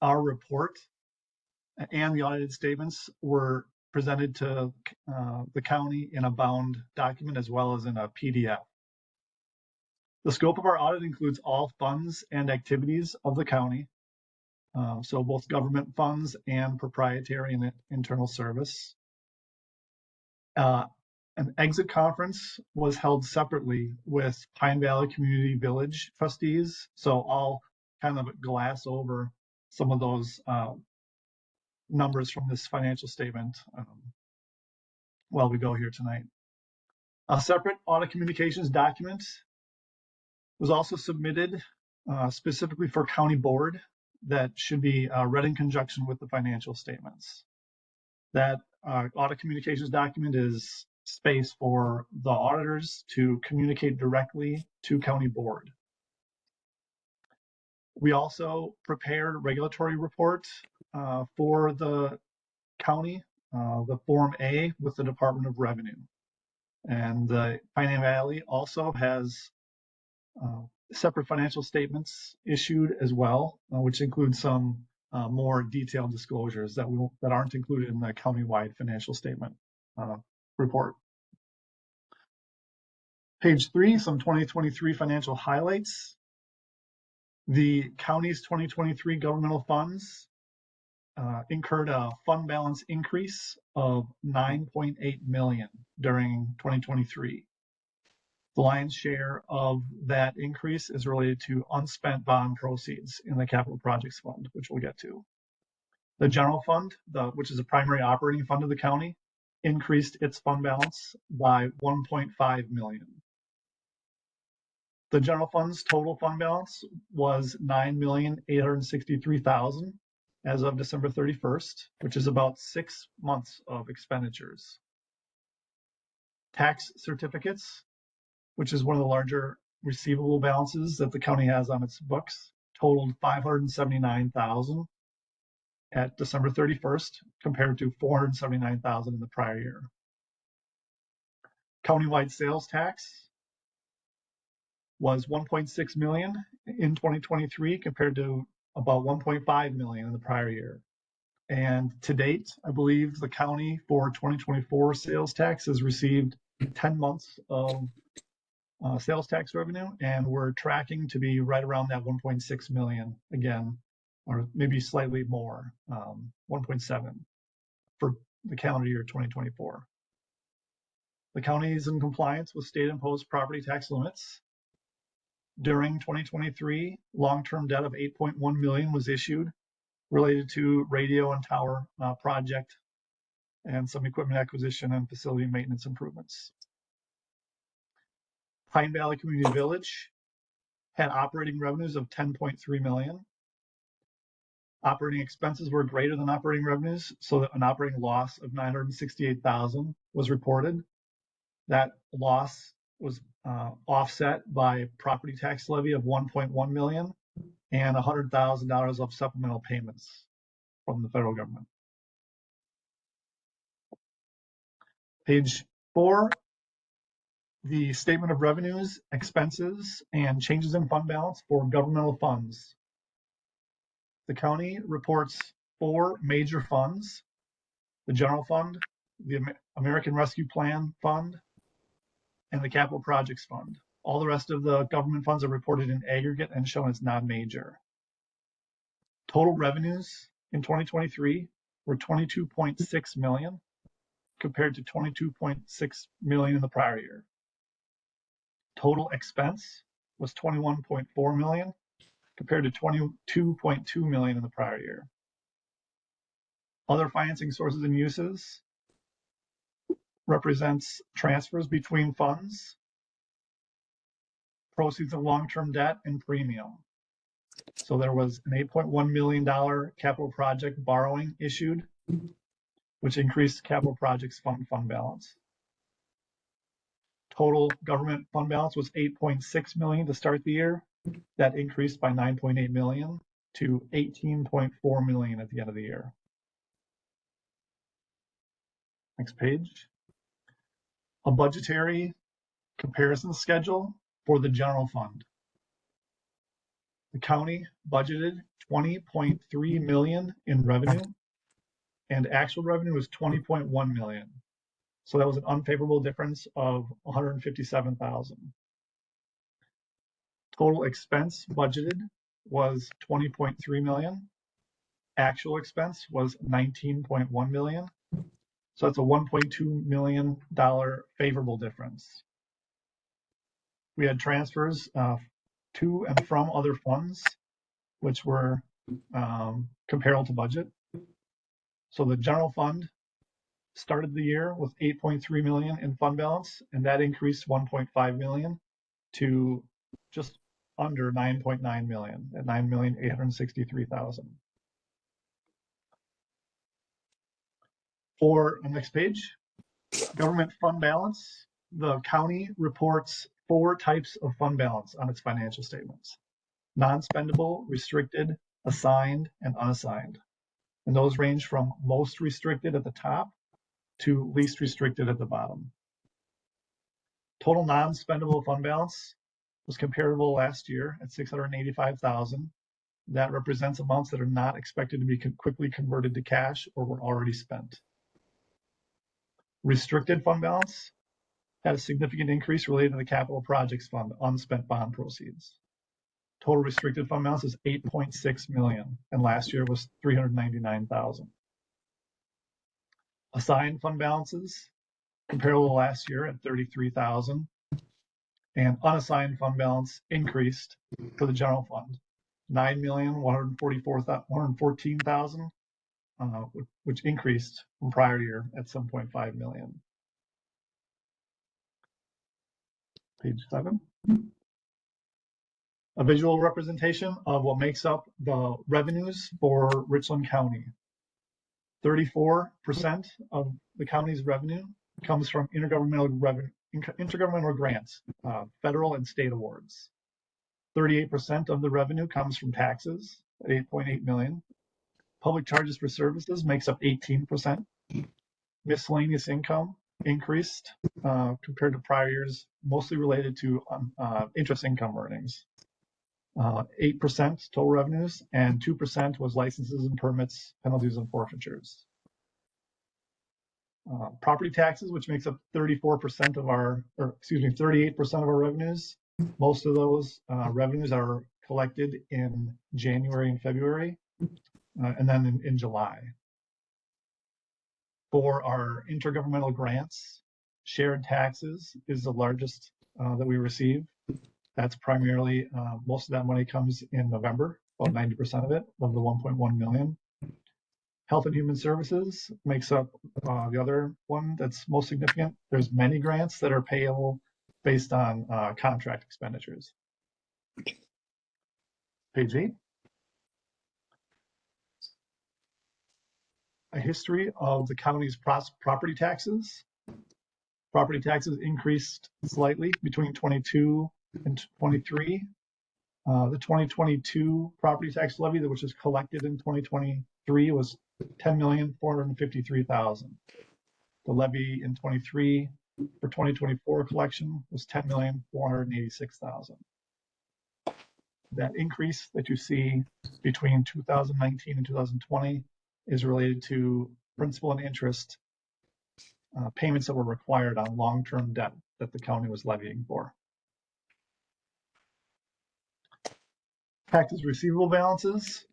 Our report and the audited statements were presented to the county in a bound document as well as in a PDF. The scope of our audit includes all funds and activities of the county, so both government funds and proprietary and internal service. An exit conference was held separately with Pine Valley Community Village trustees, so I'll kind of glass over some of those numbers from this financial statement while we go here tonight. A separate audit communications document was also submitted specifically for county board that should be read in conjunction with the financial statements. That audit communications document is space for the auditors to communicate directly to county board. We also prepared regulatory reports for the county, the Form A with the Department of Revenue. And the Pine Valley also has separate financial statements issued as well, which include some more detailed disclosures that aren't included in the countywide financial statement report. Page 3, some 2023 financial highlights. The county's 2023 governmental funds incurred a fund balance increase of $9.8 million during 2023. The lion's share of that increase is related to unspent bond proceeds in the capital projects fund, which we'll get to. The general fund, which is a primary operating fund of the county, increased its fund balance by $1.5 million. The general fund's total fund balance was $9,863,000 as of December 31st, which is about 6 months of expenditures. Tax certificates, which is one of the larger receivable balances that the county has on its books, totaled $579,000 at December 31st, compared to $479,000 in the prior year. Countywide sales tax was $1.6 million in 2023 compared to about $1.5 million in the prior year. And to date, I believe the county for 2024 sales tax has received 10 months of sales tax revenue, and we're tracking to be right around that 1.6 million again, or maybe slightly more, 1.7 for the calendar year 2024. The county is in compliance with state-imposed property tax limits. During 2023, long-term debt of $8.1 million was issued related to radio and tower project and some equipment acquisition and facility maintenance improvements. Pine Valley Community Village had operating revenues of 10.3 million. Operating expenses were greater than operating revenues, so that an operating loss of 968,000 was reported. That loss was offset by property tax levy of 1.1 million and $100,000 of supplemental payments from the federal government. Page 4, the statement of revenues, expenses, and changes in fund balance for governmental funds. The county reports 4 major funds: the general fund, the American Rescue Plan Fund, and the Capital Projects Fund. All the rest of the government funds are reported in aggregate and shown as non-major. Total revenues in 2023 were 22.6 million compared to 22.6 million in the prior year. Total expense was 21.4 million compared to 22.2 million in the prior year. Other financing sources and uses represents transfers between funds, proceeds of long-term debt, and premium. So there was an $8.1 million capital project borrowing issued, which increased capital projects fund balance. Total government fund balance was 8.6 million to start the year. That increased by 9.8 million to 18.4 million at the end of the year. Next page. A budgetary comparison schedule for the general fund. The county budgeted 20.3 million in revenue, and actual revenue was 20.1 million. So that was an unfavorable difference of 157,000. Total expense budgeted was 20.3 million. Actual expense was 19.1 million. So that's a $1.2 million favorable difference. We had transfers to and from other funds, which were comparable to budget. So the general fund started the year with 8.3 million in fund balance, and that increased 1.5 million to just under 9.9 million at 9,863,000. For the next page, government fund balance. The county reports 4 types of fund balance on its financial statements: non-spendable, restricted, assigned, and unassigned. And those range from most restricted at the top to least restricted at the bottom. Total non-spendable fund balance was comparable last year at 685,000. That represents amounts that are not expected to be quickly converted to cash or were already spent. Restricted fund balance had a significant increase related to the Capital Projects Fund unspent bond proceeds. Total restricted fund balance is 8.6 million, and last year was 399,000. Assigned fund balances comparable to last year at 33,000, and unassigned fund balance increased for the general fund, 9,114,000, which increased from prior year at 7.5 million. Page 7. A visual representation of what makes up the revenues for Richland County. 34% of the county's revenue comes from intergovernmental grants, federal and state awards. 38% of the revenue comes from taxes at 8.8 million. Public charges for services makes up 18%. Miscellaneous income increased compared to prior years, mostly related to interest income earnings. 8% total revenues, and 2% was licenses and permits, penalties and forfeitures. Property taxes, which makes up 38% of our revenues. Most of those revenues are collected in January and February, and then in July. For our intergovernmental grants, shared taxes is the largest that we receive. That's primarily, most of that money comes in November, about 90% of it, of the 1.1 million. Health and Human Services makes up the other one that's most significant. There's many grants that are payable based on contract expenditures. Page 8. A history of the county's property taxes. Property taxes increased slightly between 22 and 23. The 2022 property tax levy, which is collected in 2023, was $10,453,000. The levy in 23 for 2024 collection was $10,486,000. That increase that you see between 2019 and 2020 is related to principal and interest payments that were required on long-term debt that the county was levying for. Taxes receivable balances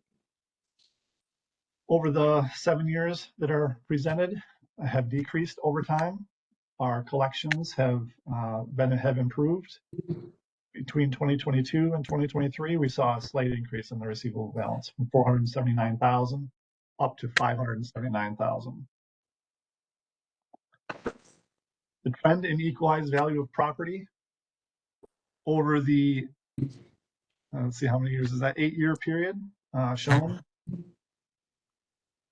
over the 7 years that are presented have decreased over time. Our collections have improved. Between 2022 and 2023, we saw a slight increase in the receivable balance from 479,000 up to 579,000. The trend in equalized value of property over the, let's see how many years is that, 8-year period shown.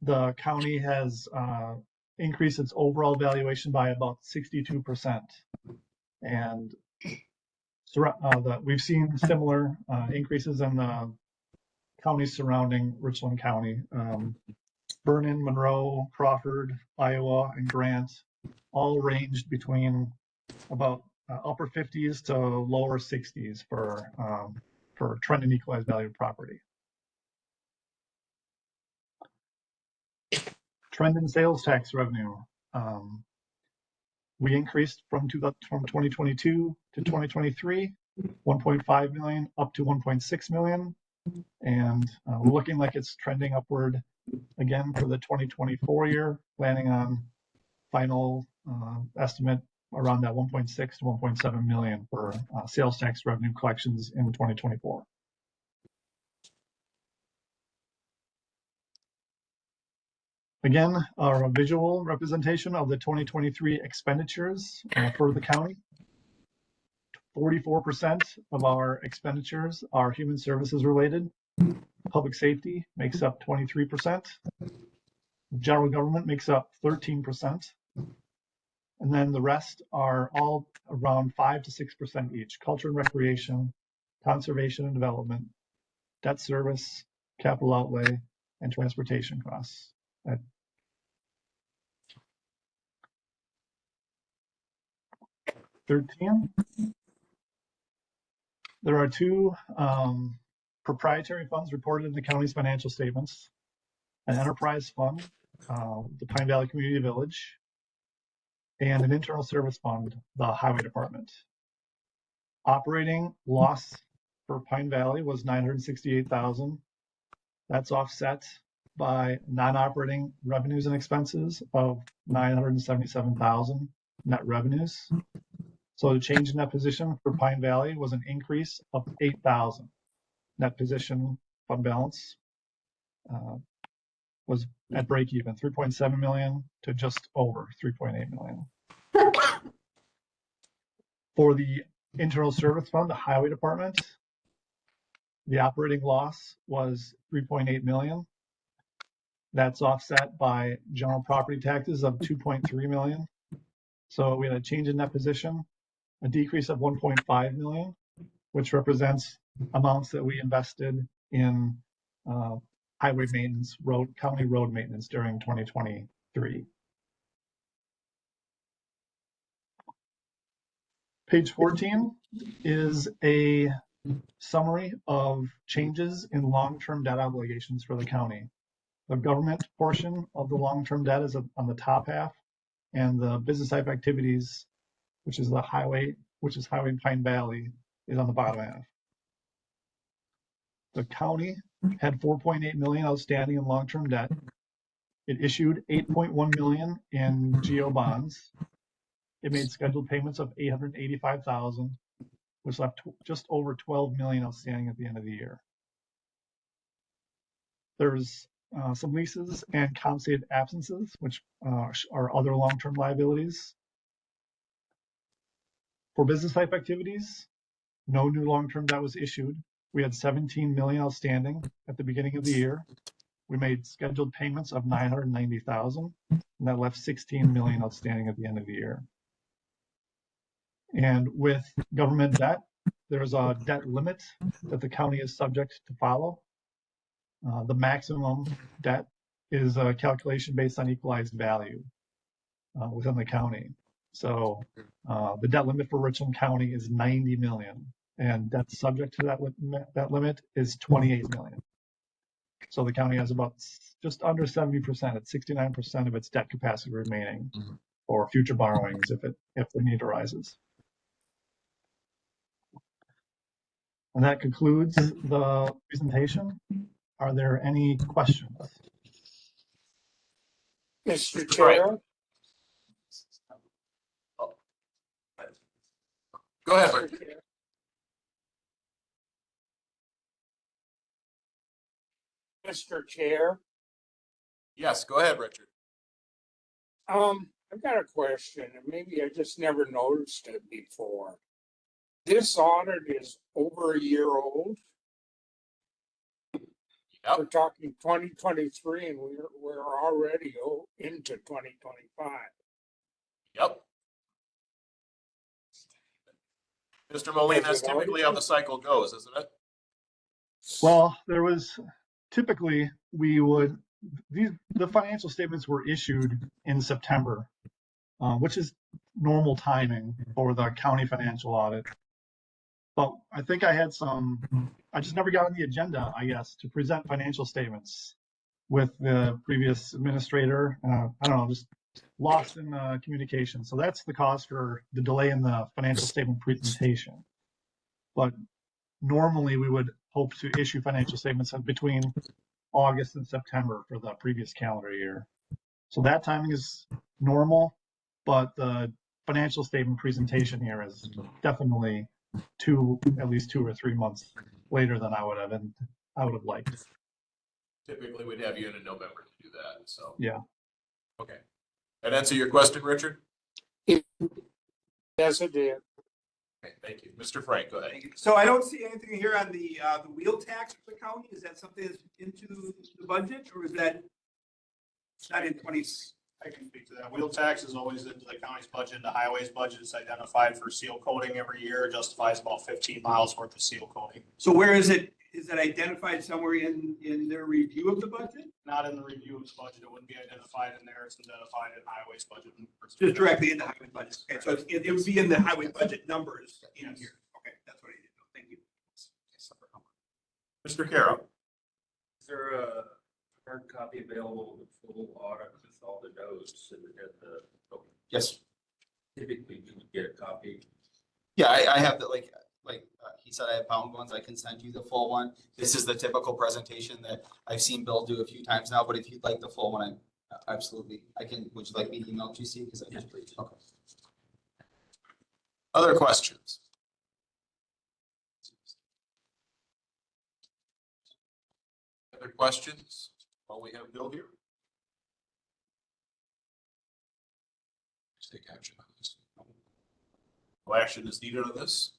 The county has increased its overall valuation by about 62%. And we've seen similar increases in the counties surrounding Richland County. Vernon, Monroe, Crawford, Iowa, and Grant all ranged between about upper 50s to lower 60s for trend in equalized value of property. Trend in sales tax revenue. We increased from 2022 to 2023, 1.5 million up to 1.6 million. And we're looking like it's trending upward again for the 2024 year, planning on final estimate around that 1.6 to 1.7 million for sales tax revenue collections in 2024. Again, our visual representation of the 2023 expenditures for the county. 44% of our expenditures are human services related. Public safety makes up 23%. General government makes up 13%. And then the rest are all around 5 to 6% each. Culture and recreation, conservation and development, debt service, capital outlay, and transportation costs. 13. There are two proprietary funds reported in the county's financial statements. An enterprise fund, the Pine Valley Community Village, and an internal service fund, the Highway Department. Operating loss for Pine Valley was $968,000. That's offset by non-operating revenues and expenses of $977,000 net revenues. So the change in net position for Pine Valley was an increase of $8,000. Net position fund balance was at break even, 3.7 million to just over 3.8 million. For the internal service fund, the Highway Department, the operating loss was 3.8 million. That's offset by general property taxes of 2.3 million. So we had a change in net position, a decrease of 1.5 million, which represents amounts that we invested in highway maintenance, county road maintenance during 2023. Page 14 is a summary of changes in long-term debt obligations for the county. The government portion of the long-term debt is on the top half, and the business type activities, which is Highway Pine Valley, is on the bottom half. The county had 4.8 million outstanding in long-term debt. It issued 8.1 million in GO bonds. It made scheduled payments of 885,000, which left just over 12 million outstanding at the end of the year. There's some leases and compensated absences, which are other long-term liabilities. For business type activities, no new long-term debt was issued. we had 17 million outstanding at the beginning of the year. We made scheduled payments of 990,000, and that left 16 million outstanding at the end of the year. And with government debt, there's a debt limit that the county is subject to follow. The maximum debt is a calculation based on equalized value within the county. So the debt limit for Richland County is 90 million, and debt subject to that limit is 28 million. So the county has about just under 70%, at 69% of its debt capacity remaining for future borrowings if the need arises. And that concludes the presentation. Are there any questions? Mr. Chair, Go ahead, Richard. Mr. Chair, Yes, go ahead, Richard. I've got a question, and maybe I just never noticed it before. This audit is over a year old. Yep. We're talking 2023, and we're already into 2025. Yep. Mr. Moline, that's typically how the cycle goes, isn't it? Well, there was typically the financial statements were issued in September, which is normal timing for the county financial audit. But I think I just never got on the agenda, I guess, to present financial statements with the previous administrator. I don't know, just lost in communication. So that's the cause for the delay in the financial statement presentation. But normally we would hope to issue financial statements between August and September for the previous calendar year. So that timing is normal, but the financial statement presentation here is definitely at least 2 or 3 months later than I would have liked. Typically, we'd have you in November to do that, so. Yeah. Okay. That answer your question, Richard? Yes, it did. Okay, thank you. Mr. Frank, go ahead. So I don't see anything here on the wheel tax for the county. Is that something that's into the budget, or is that not in 20? I can speak to that. Wheel tax is always into the county's budget. The highway's budget is identified for seal coating every year, justifies about 15 miles worth of seal coating. So where is it? Is it identified somewhere in their review of the budget? Not in the review of the budget. It wouldn't be identified in there. It's identified in highway's budget. Just directly in the highway budget. Okay, so it would be in the highway budget numbers in here. Okay, that's what I did know. Thank you. Mr. Carroll. Is there a hard copy available with full audit with all the notes and the? Yes. Typically, you would get a copy. Yeah, I have that, like he said, I have bound ones. I can send you the full one. This is the typical presentation that I've seen Bill do a few times now, but if you'd like the full one, absolutely. Would you like me to email it to you? Because yes, please. Okay. Other questions? Other questions while we have Bill here? Let's take action on this. No action is needed on this.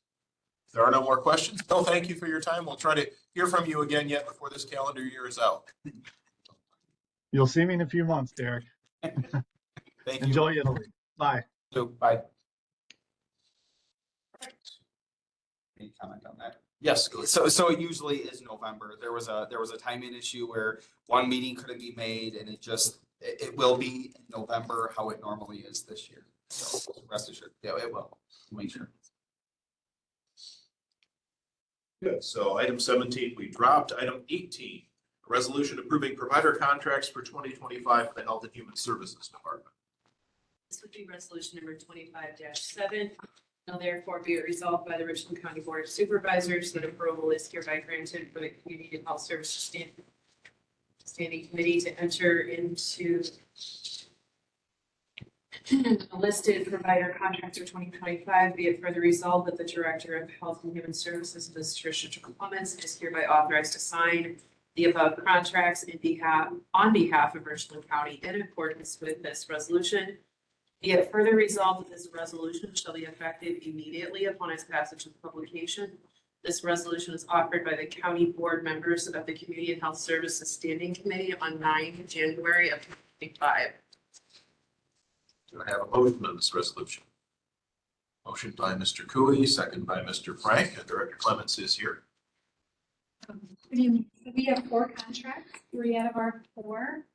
If there are no more questions, Bill, thank you for your time. We'll try to hear from you again yet before this calendar year is out. You'll see me in a few months, Derek. Thank you. Enjoy Italy. Bye. Bye. Any comment on that? Yes. So it usually is November. There was a timing issue where one meeting couldn't be made, and it will be in November how it normally is this year. So rest assured, yeah, it will. Make sure. Good. So item 17 we dropped. Item 18, a resolution approving provider contracts for 2025 for the Health and Human Services Department. This would be resolution number 25-7. Now therefore be it resolved by the Richland County Board of Supervisors that approval is hereby granted for the Community Health Services Standing Committee to enter into a listed provider contracts for 2025. Be it further resolved that the Director of Health and Human Services, Ms. Tricia Clements, is hereby authorized to sign the above contracts on behalf of Richland County in accordance with this resolution. Be it further resolved that this resolution shall be effective immediately upon its passage of publication. This resolution is offered by the county board members of the Community and Health Services Standing Committee on 9 January of 2025. Do I have a motion on this resolution? Motion by Mr. Cooey, second by Mr. Frank, and Director Clements is here. We have 4 contracts. 3 out of our 4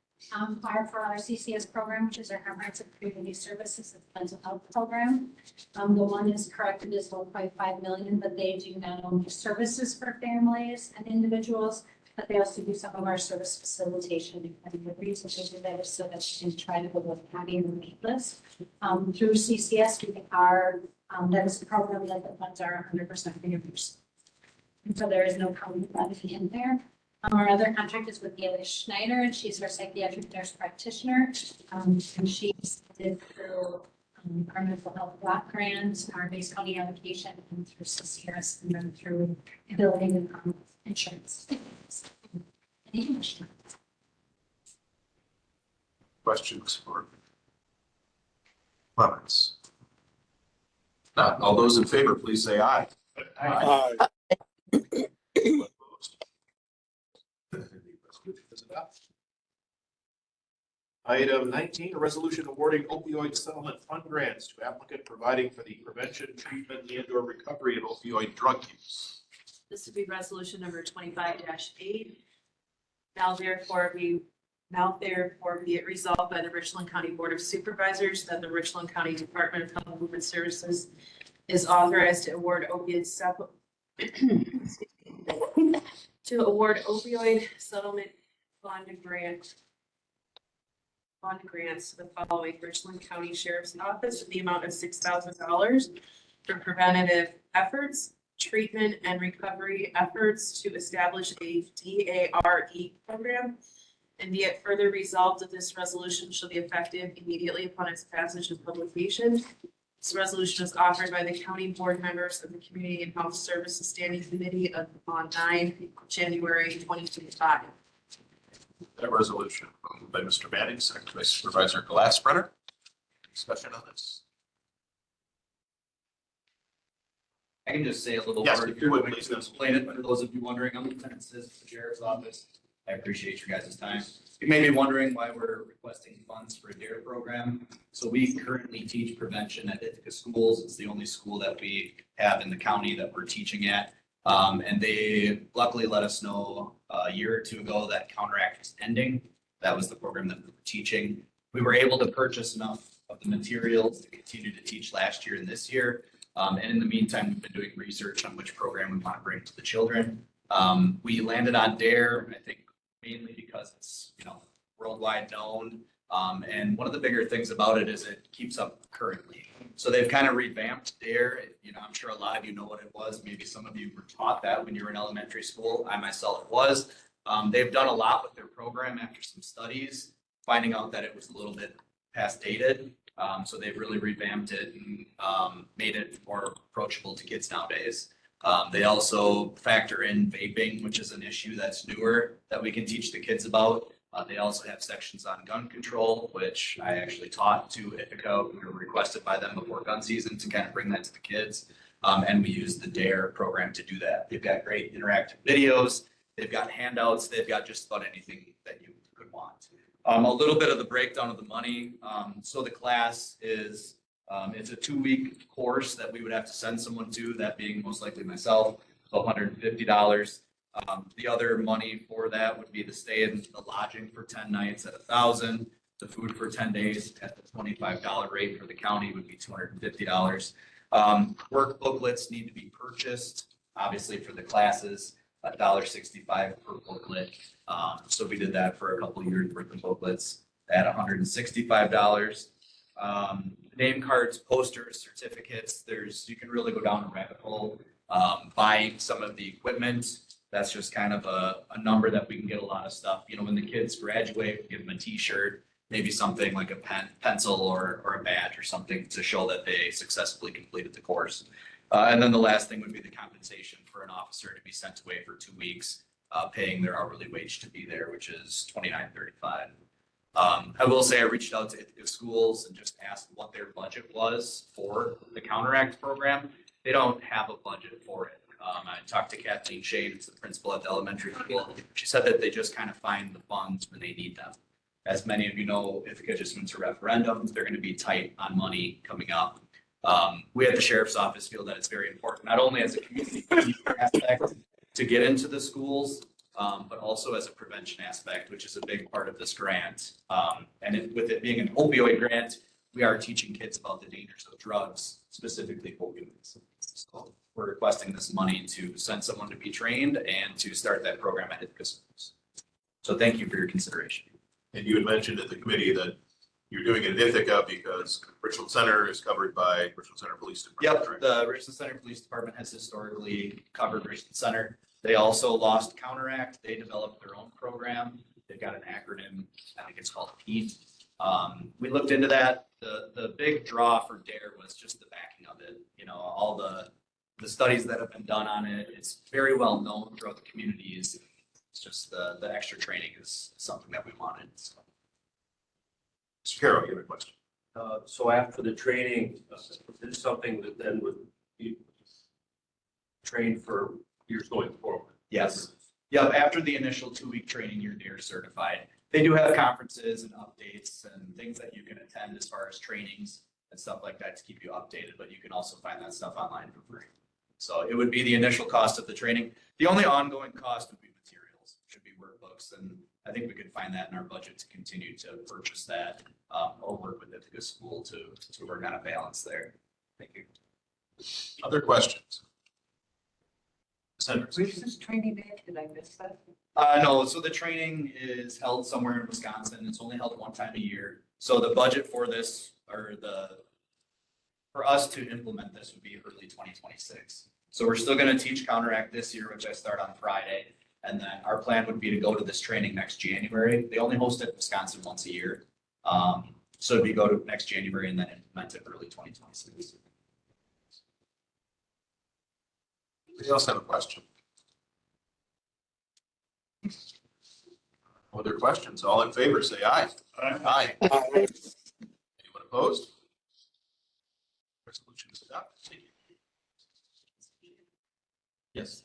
are for our CCS program, which is our comprehensive community services and mental health program. The one is corrected as 1.5 million, but they do not only services for families and individuals, but they also do some of our service facilitation. And the reason they do that is so that we can try to go with county and repeat this. Through CCS, that is a program that the funds are 100% reimbursed. And so there is no county funding in there. Our other contract is with Gail Schneider, and she's our psychiatric nurse practitioner. And she's did through our mental health block grant, our base county allocation, and through CCS, and then through building and insurance. Any questions? Questions for Clements? Not all those in favor, please say aye. Aye. Item 19, a resolution awarding opioid settlement fund grants to applicant providing for the prevention, treatment, and/or recovery of opioid drug use. This would be resolution number 25-8. Now therefore be it resolved by the Richland County Board of Supervisors that the Richland County Department of Health and Human Services is authorized to award opioid settlement fund grants to the following: Richland County Sheriff's Office in the amount of $6,000 for preventative efforts, treatment and recovery efforts to establish a DARE program. And be it further resolved that this resolution shall be effective immediately upon its passage and publication. This resolution is offered by the county board members of the Community and Health Services Standing Committee on 9 January 2025. That resolution moved by Mr. Manning, second by Supervisor Glassbrenner. Discussion on this? I can just say a little Yes, more. if you would, Going please. to explain it for those of you wondering. I'm Lieutenant Sis with the Sheriff's Office. I appreciate you guys' time. You may be wondering why we're requesting funds for a DARE program. So we currently teach prevention at Ithaca schools. It's the only school that we have in the county that we're teaching at. And they luckily let us know a year or 2 ago that Counteract is ending. That was the program that we were teaching. We were able to purchase enough of the materials to continue to teach last year and this year. And in the meantime, we've been doing research on which program we want to bring to the children. We landed on DARE, I think mainly because it's, worldwide known. And one of the bigger things about it is it keeps up currently. So they've kind of revamped DARE. I'm sure a lot of you know what it was. Maybe some of you were taught that when you were in elementary school. I myself was. They've done a lot with their program after some studies, finding out that it was a little bit past dated. So they've really revamped it and made it more approachable to kids nowadays. They also factor in vaping, which is an issue that's newer that we can teach the kids about. They also have sections on gun control, which I actually taught to Ithaca. We were requested by them before gun season to kind of bring that to the kids. And we use the DARE program to do that. They've got great interactive videos. They've got handouts. They've got just about anything that you could want. A little bit of the breakdown of the money. So the class is, it's a 2-week course that we would have to send someone to, that being most likely myself, so $150. The other money for that would be the stay and the lodging for 10 nights at $1,000. The food for 10 days at the $25 rate for the county would be $250. Work booklets need to be purchased, obviously for the classes, $1.65 per booklet. So we did that for a couple of years worth of booklets at $165. Name cards, posters, certificates. You can really go down a rabbit hole. Buying some of the equipment. That's just kind of a number that we can get a lot of stuff. When the kids graduate, we give them a t-shirt, maybe something like a pencil or a badge or something to show that they successfully completed the course. And then the last thing would be the compensation for an officer to be sent away for 2 weeks, paying their hourly wage to be there, which is $29.35. I will say I reached out to Ithaca schools and just asked what their budget was for the Counteract program. They don't have a budget for it. I talked to Kathleen Shade, who's the principal at the elementary school. She said that they just kind of find the funds when they need them. As many of you know, if it just went to referendums, they're going to be tight on money coming up. We at the sheriff's office feel that it's very important, not only as a community aspect to get into the schools, but also as a prevention aspect, which is a big part of this grant. With it being an opioid grant, we are teaching kids about the dangers of drugs, specifically opioids. So we're requesting this money to send someone to be trained and to start that program at Ithaca schools. So thank you for your consideration. And you had mentioned at the committee that you're doing it in Ithaca because Richland Center is covered by Richland Center Police Department. Yep, the Richland Center Police Department has historically covered Richland Center. They also lost Counteract. They developed their own program. They've got an acronym, I think it's called PEAT. We looked into that. The big draw for DARE was just the backing of it. You know, all the studies that have been done on it. It's very well known throughout the communities. It's just the extra training is something that we wanted. So. Mr. Carroll, you have a question? So after the training, this is something that then would be trained for years going forward? Yes. Yep. After the initial 2-week training, you're DARE certified. They do have conferences and updates and things that you can attend as far as trainings and stuff like that to keep you updated, but you can also find that stuff online for free. So it would be the initial cost of the training. The only ongoing cost would be materials, should be workbooks. And I think we could find that in our budget to continue to purchase that or work with Ithaca School to work on a balance there. Thank you. Other questions? Where's this training at? Did I miss that? No, so the training is held somewhere in Wisconsin. It's only held one time a year. So the budget for this for us to implement this would be early 2026. So we're still going to teach Counteract this year, which I start on Friday. And then our plan would be to go to this training next January. They only host it in Wisconsin once a year. So it'd be go to next January and then implement it early 2026. Anybody else have a question? Other questions? All in favor, say aye. Aye. Anyone opposed? Resolution is adopted. Thank you. Yes.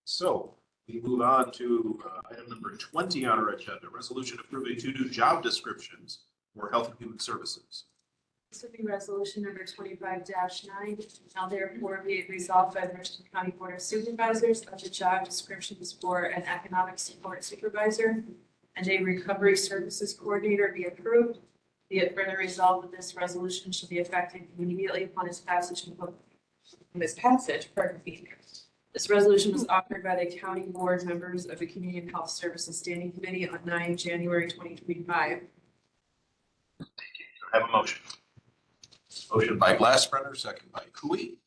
So we move on to item number 20 on our agenda, resolution approving 2 new job descriptions for Health and Human Services. This would be resolution number 25-9. Now therefore be it resolved by the Richland County Board of Supervisors that the job descriptions for an economic support supervisor and a recovery services coordinator be approved. Be it further resolved that this resolution shall be effective immediately upon its passage. This resolution was offered by the county board members of the Community and Health Services Standing Committee on 9 January 2025. Have a motion. Motion by Glassbrenner, second by Cooey.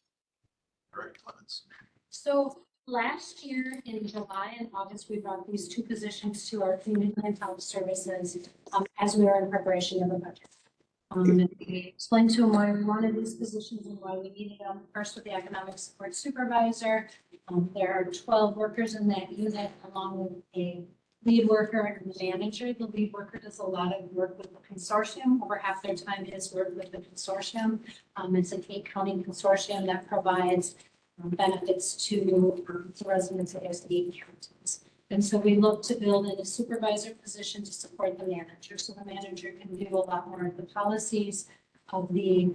Director Clements. So last year in July and August, we brought these 2 positions to our Community and Health Services as we were in preparation of the budget. And we explained to them why we wanted these positions and why we needed them. First with the economic support supervisor. There are 12 workers in that unit along with a lead worker and the manager. The lead worker does a lot of work with the consortium. Over half their time is work with the consortium. It's an 8-county consortium that provides benefits to residents of those 8 counties. And so we look to build in a supervisor position to support the manager. So the manager can do a lot more of the policies of the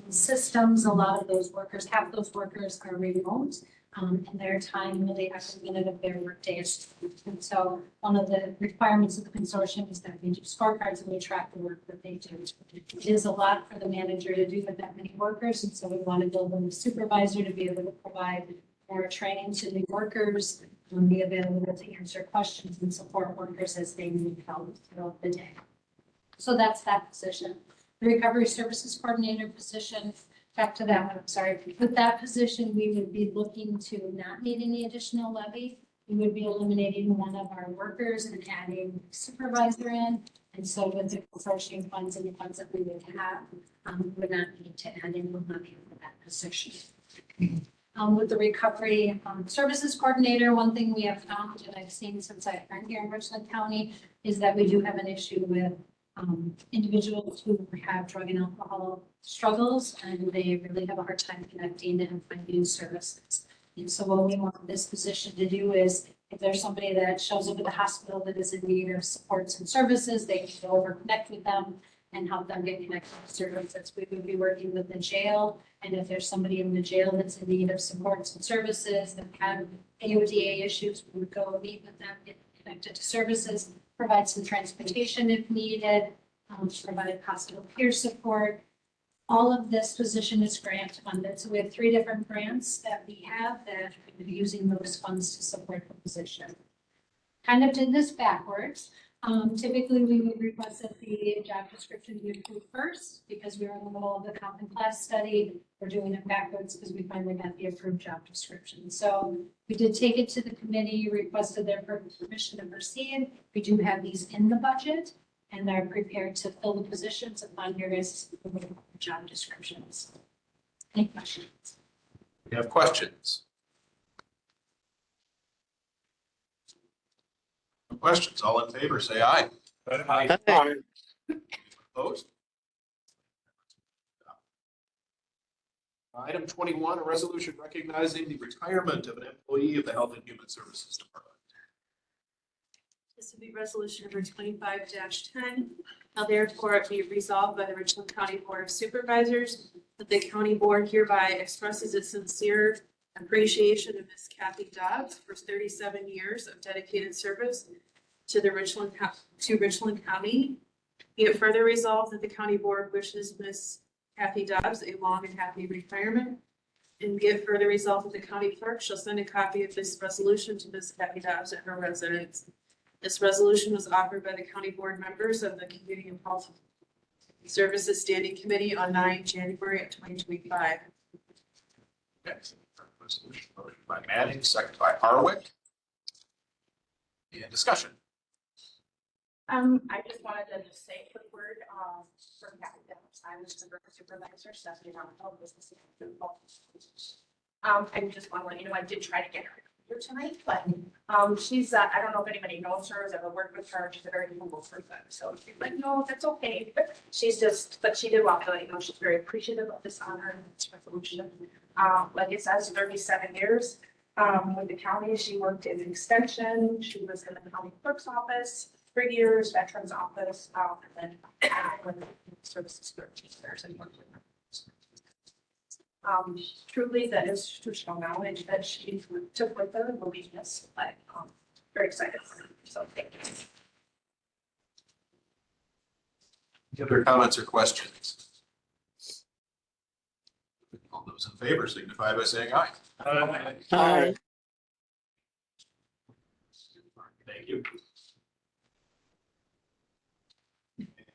systems. A lot of those workers, half those workers are remote. And their time really every minute of their workday is. And so one of the requirements of the consortium is that we do scorecards and we track the work that they do. It is a lot for the manager to do with that many workers. And so we want to build in a supervisor to be able to provide more training to the workers, be available to answer questions and support workers as they need help throughout the day. So that's that position. The recovery services coordinator position, back to that one, I'm sorry. With that position, we would be looking to not need any additional levy. We would be eliminating one of our workers and adding a supervisor in. And so with the consortium funds and the funds that we would have, we would not need to add any levy for that position. With the recovery services coordinator, one thing we have found and I've seen since I've been here in Richland County is that we do have an issue with individuals who have drug and alcohol struggles, and they really have a hard time connecting and finding services. And so what we want this position to do is, if there's somebody that shows up at the hospital that is in need of supports and services, they can go over, connect with them and help them get connected to services. We would be working with the jail, and if there's somebody in the jail that's in need of supports and services that have AODA issues, we would go meet with them, get connected to services, provide some transportation if needed, provide hospital peer support. All of this position is grant funded. So we have 3 different grants that we have that we're using those funds to support the position. Kind of did this backwards. Typically, we would request that the job description be approved first because we were in the middle of the common class study. We're doing it backwards because we finally got the approved job description. So we did take it to the committee, requested their permission to proceed. We do have these in the budget and they're prepared to fill the positions upon your guys' job descriptions. Any questions? We have questions. No questions. All in favor, say aye. Aye. Opposed? Item 21, a resolution recognizing the retirement of an employee of the Health and Human Services Department. This would be resolution number 25-10. Now therefore it be resolved by the Richland County Board of Supervisors that the county board hereby expresses its sincere appreciation of Ms. Kathy Dobbs for 37 years of dedicated service to Richland County. Be it further resolved that the county board wishes Ms. Kathy Dobbs a long and happy retirement. And be it further resolved that the county clerk shall send a copy of this resolution to Ms. Kathy Dobbs at her residence. This resolution was offered by the county board members of the Community and Health Services Standing Committee on 9 January of 2025. Resolution motion by Manning, second by Harwick. Any discussion? I just wanted to just say a quick word, for Kathy Dobbs. I was the supervisor, Stephanie Donald was the supervisor. I just want to let you know, I did try to get her here tonight, but, she's, I don't know if anybody knows her, has ever worked with her. She's a very humble person. So she's like, no, that's okay. She's just, but she did want to let you know, she's very appreciative of this honor and this resolution. Like it says, 37 years. With the county, she worked in extension. She was in the county clerk's office, 3 years, veterans office, and then with services 13 years and worked with them. Truly, the institutional knowledge that she took with her will be missed, but very excited for her. So thank you. Any other comments or questions? All those in favor signify by saying aye. Aye. Aye. Thank you.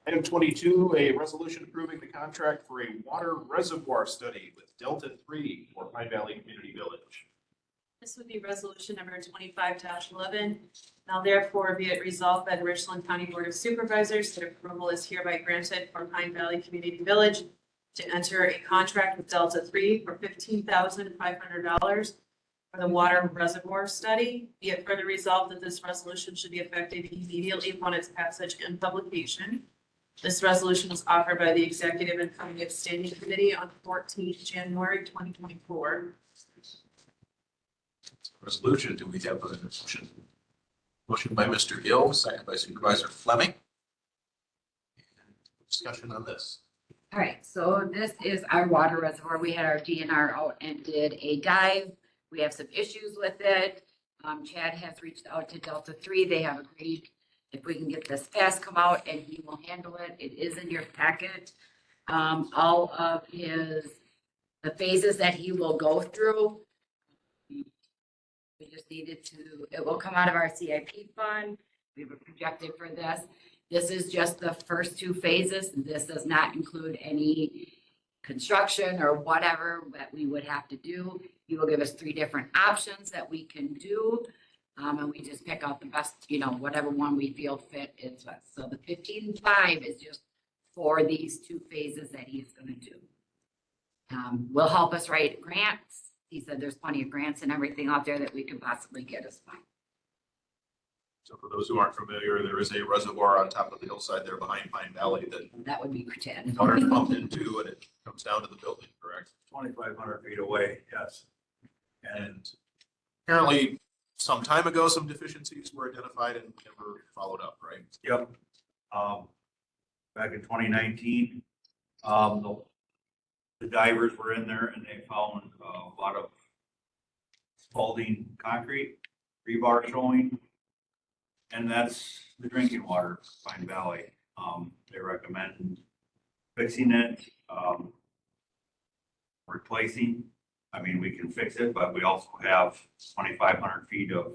Item 22, a resolution approving the contract for a water reservoir study with Delta 3 for Pine Valley Community Village. This would be resolution number 25-11. Now therefore be it resolved by the Richland County Board of Supervisors that approval is hereby granted for Pine Valley Community Village to enter a contract with Delta 3 for $15,500 for the water reservoir study. Be it further resolved that this resolution should be effective immediately upon its passage and publication. This resolution was offered by the Executive and County Standing Committee on 14th January 2024. Resolution, do we have a motion? Motion by Mr. Gill, second by Supervisor Fleming. Discussion on this. All right, so this is our water reservoir. We had our DNR out and did a dive. We have some issues with it. Chad has reached out to Delta 3. They have agreed if we can get this fast come out and he will handle it. It is in your packet. All of the phases that he will go through. We just needed to, it will come out of our CIP fund. We were projected for this. This is just the first 2 phases. This does not include any construction or whatever that we would have to do. He will give us 3 different options that we can do. And we just pick out the best, whatever one we feel fit is best. So the 15.5 is just for these 2 phases that he's going to do. Will help us write grants. He said there's plenty of grants and everything out there that we could possibly get us by. So for those who aren't familiar, there is a reservoir on top of the hillside there behind Pine Valley that That would be pretend. water is pumped into and it comes down to the building, correct? 2,500 feet away, yes. And apparently, some time ago, some deficiencies were identified and never followed up, right? Yep. Back in 2019, the divers were in there and they found a lot of spalding concrete, rebar showing. And that's the drinking water, Pine Valley. They recommend fixing it, replacing. I mean, we can fix it, but we also have 2,500 feet of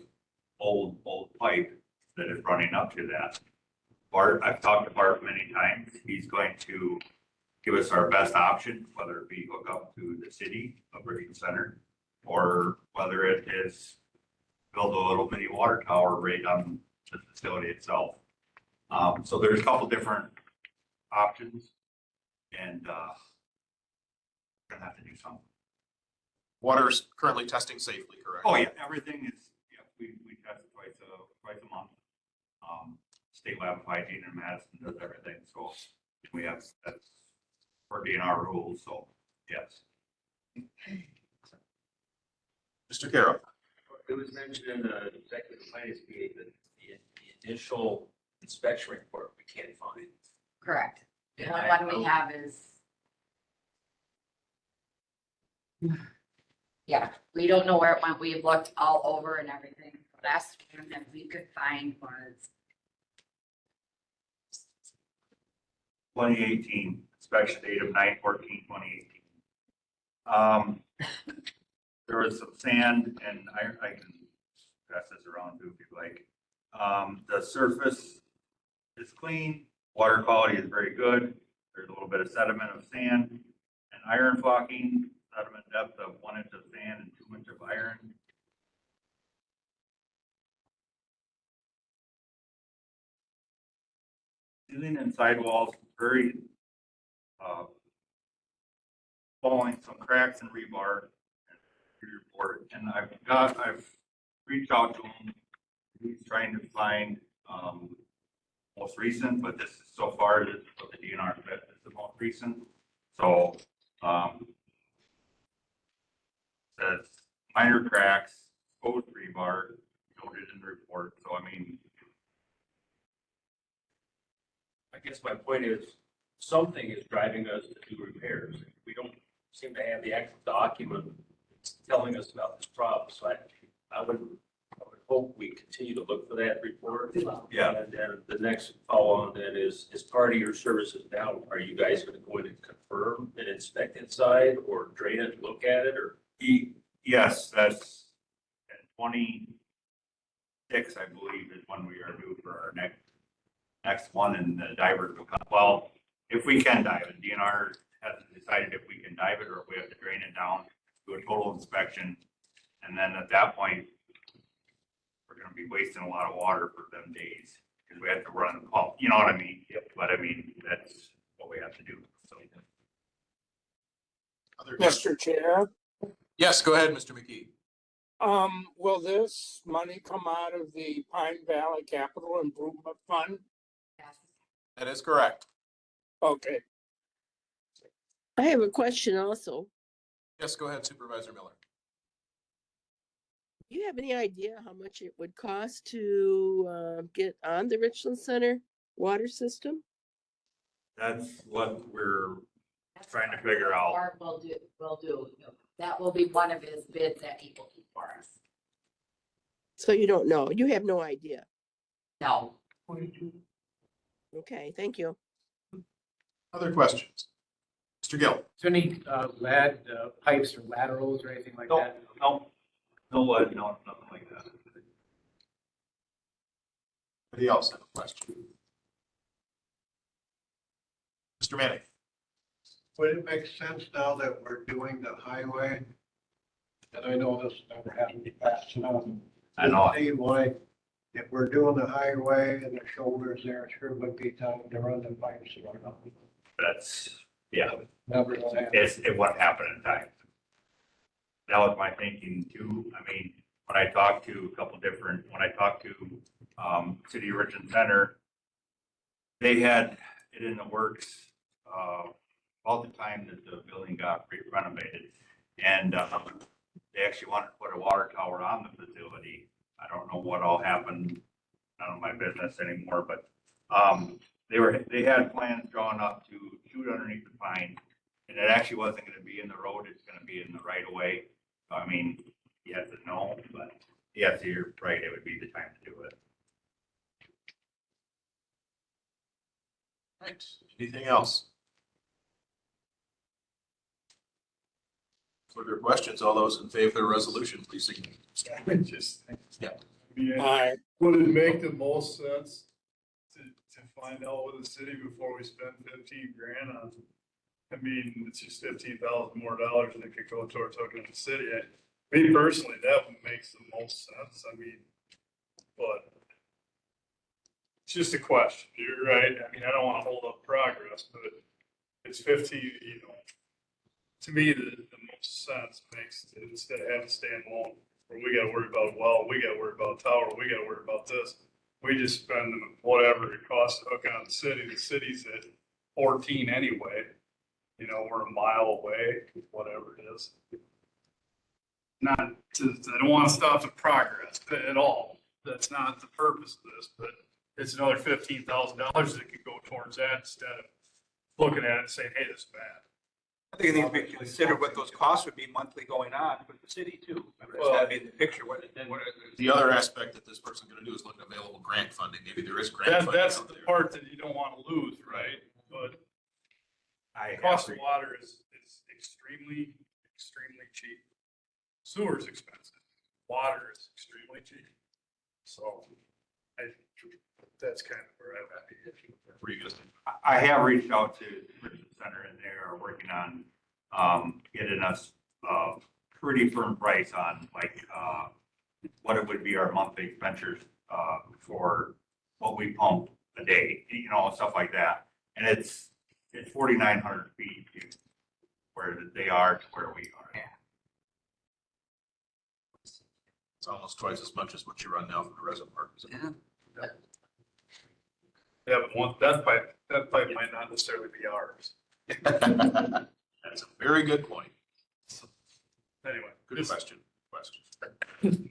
old pipe that is running up to that. Bart, I've talked to Bart many times. He's going to give us our best option, whether it be hook up to the city of Richland Center, or whether it is build a little mini water tower right on the facility itself. So there's a couple different options, and we're gonna have to do something. Water's currently testing safely, correct? Oh, yeah, everything is, yeah, we test it twice a month. State Lab of Hygiene in Madison does everything, so we have, that's for DNR rules, so, yes. Mr. Carroll. It was mentioned in the executive finance meeting that the initial inspection report we can't find. Correct. The And only I one we know- have is. Yeah, we don't know where it went. We've looked all over and everything. The best one that we could find was 2018, inspection date of 9/14/2018. There was some sand, and I can pass this around too if you'd like. The surface is clean, water quality is very good. There's a little bit of sediment of sand and iron flocking, sediment depth of 1 inch of sand and 2 inches of iron. Ceiling and sidewalls, very falling, some cracks in rebar. Report, and I've reached out to him. He's trying to find most recent, but this is so far this is what the DNR fit is the most recent. So says minor cracks, exposed rebar noted in the report. So I mean, I guess my point is, something is driving us to do repairs. We don't seem to have the actual document telling us about this problem, so I would hope we continue to look for that report. Yeah. And then the next follow on then is part of your services now, are you guys going to go in and confirm and inspect inside or drain it, look at it, or? yes, that's at 26, I believe, is when we are due for our next one, and the divers will come. Well, if we can dive it, DNR hasn't decided if we can dive it or if we have to drain it down, do a total inspection, and then at that point, we're gonna be wasting a lot of water for them days, because we have to run the pump, you know what I mean? Yep. But I mean, that's what we have to do, so. Mr. Chair, Yes, go ahead, Mr. McKee. will this money come out of the Pine Valley Capital Improvement Fund? That is correct. Okay. I have a question also. Yes, go ahead, Supervisor Miller. Do you have any idea how much it would cost to get on the Richland Center water system? That's what we're trying to figure out. Or we'll do. That will be one of his bids that he will do for us. So you don't know. You have no idea. No. Okay, thank you. Other questions? Mr. Gill. Is there any lead pipes or laterals or anything like that? No, nothing like that. Anybody else have a question? Mr. Manning. Would it make sense now that we're doing the highway? And I know this never happened fast enough. I know. See why, if we're doing the highway and the shoulders there, it sure would be time to run the pipes. That's, yeah, Never gonna happen. it won't happen in time. That was my thinking too. I mean, when I talked to City of Richland Center, they had it in the works, all the time that the building got renovated. And, they actually wanted to put a water tower on the facility. I don't know what all happened, none of my business anymore, but, they had plans drawn up to shoot underneath the pine. And it actually wasn't gonna be in the road, it's gonna be in the right of way. So, I mean, yes and no, but yes, you're right, it would be the time to do it. Right, anything else? Further questions, all those in favor of the resolution, please signify. Yeah. Would it make the most sense to find out with the city before we spend 15 grand on? I mean, it's just $15,000 more and it could go towards hooking the city. Me personally, that makes the most sense. I mean, but it's just a question. You're right. I mean, I don't want to hold up progress, but it's 15, to me, the most sense makes, instead of having to stand alone, where we got to worry about, we got to worry about tower, we got to worry about this. We just spend whatever it costs to hook on the city. The city's at 14 anyway. We're a mile away, whatever it is. I don't want to stop the progress at all. That's not the purpose of this, but it's another $15,000 that could go towards that instead of looking at it and saying, hey, this is bad. I think it needs to be considered what those costs would be monthly going on for the city too. It's gotta be in the picture. The other aspect that this person's gonna do is look at available grant funding. Maybe there is grant funding. That's the part that you don't want to lose, right? But the cost of water is extremely, extremely cheap. Sewer's expensive. Water is extremely cheap. So that's kind of where I'm at. I have reached out to Richland Center and they are working on, getting us a pretty firm price on what it would be our monthly expenditures, for what we pump a day, stuff like that. And it's 4,900 feet to where they are to where we are. It's almost twice as much as what you run now from the reservoir. Yeah, but that pipe might not necessarily be ours. That's a very good point. Anyway. Good question.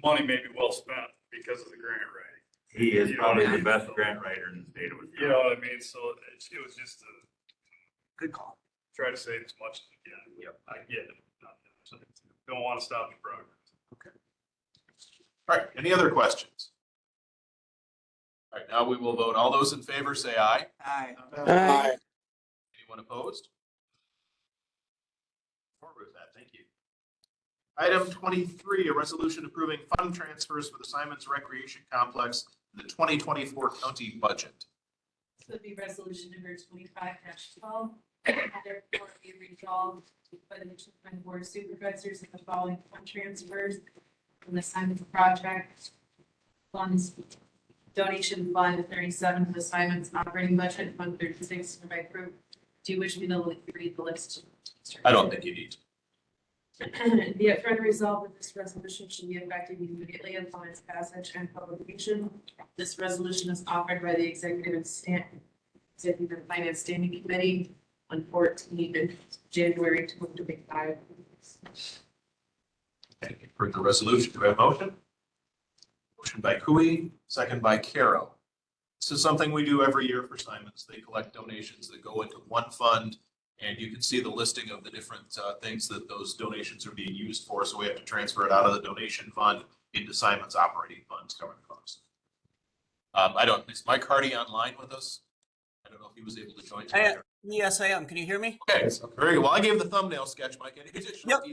Money may be well spent because of the grant writing. He is probably the best grant writer in the state of Wisconsin. You know what I mean? So it was just a good call. Try to save as much as we can. Yep. I get it. Don't want to stop the progress. Okay. All right, any other questions? All right, now we will vote. All those in favor say aye. Aye. Aye. Anyone opposed? Forward with that, thank you. Item 23, a resolution approving fund transfers for the Simons Recreation Complex in the 2024 county budget. This would be resolution number 25-12. Therefore, be resolved by the Richland County Board of Supervisors that the following fund transfers from the Simons project funds. Donation fund 37 for the Simons operating budget, fund 36 by group. Do you wish me to read the list? I don't think you need to. Be it further resolved that this resolution should be effective immediately upon its passage and publication. This resolution is offered by the Executive and Finance Standing Committee on 14 January 2025. Thank you for the resolution. Do we have a motion? Motion by Cooey, second by Caro. This is something we do every year for Simons. They collect donations that go into one fund, and you can see the listing of the different things that those donations are being used for. So we have to transfer it out of the donation fund into Simons operating funds covering costs. Is Mike Hardy online with us? I don't know if he was able to join today. Yes, I am. Can you hear me? Okay, very good. Well, I gave the thumbnail sketch, Mike. Yep,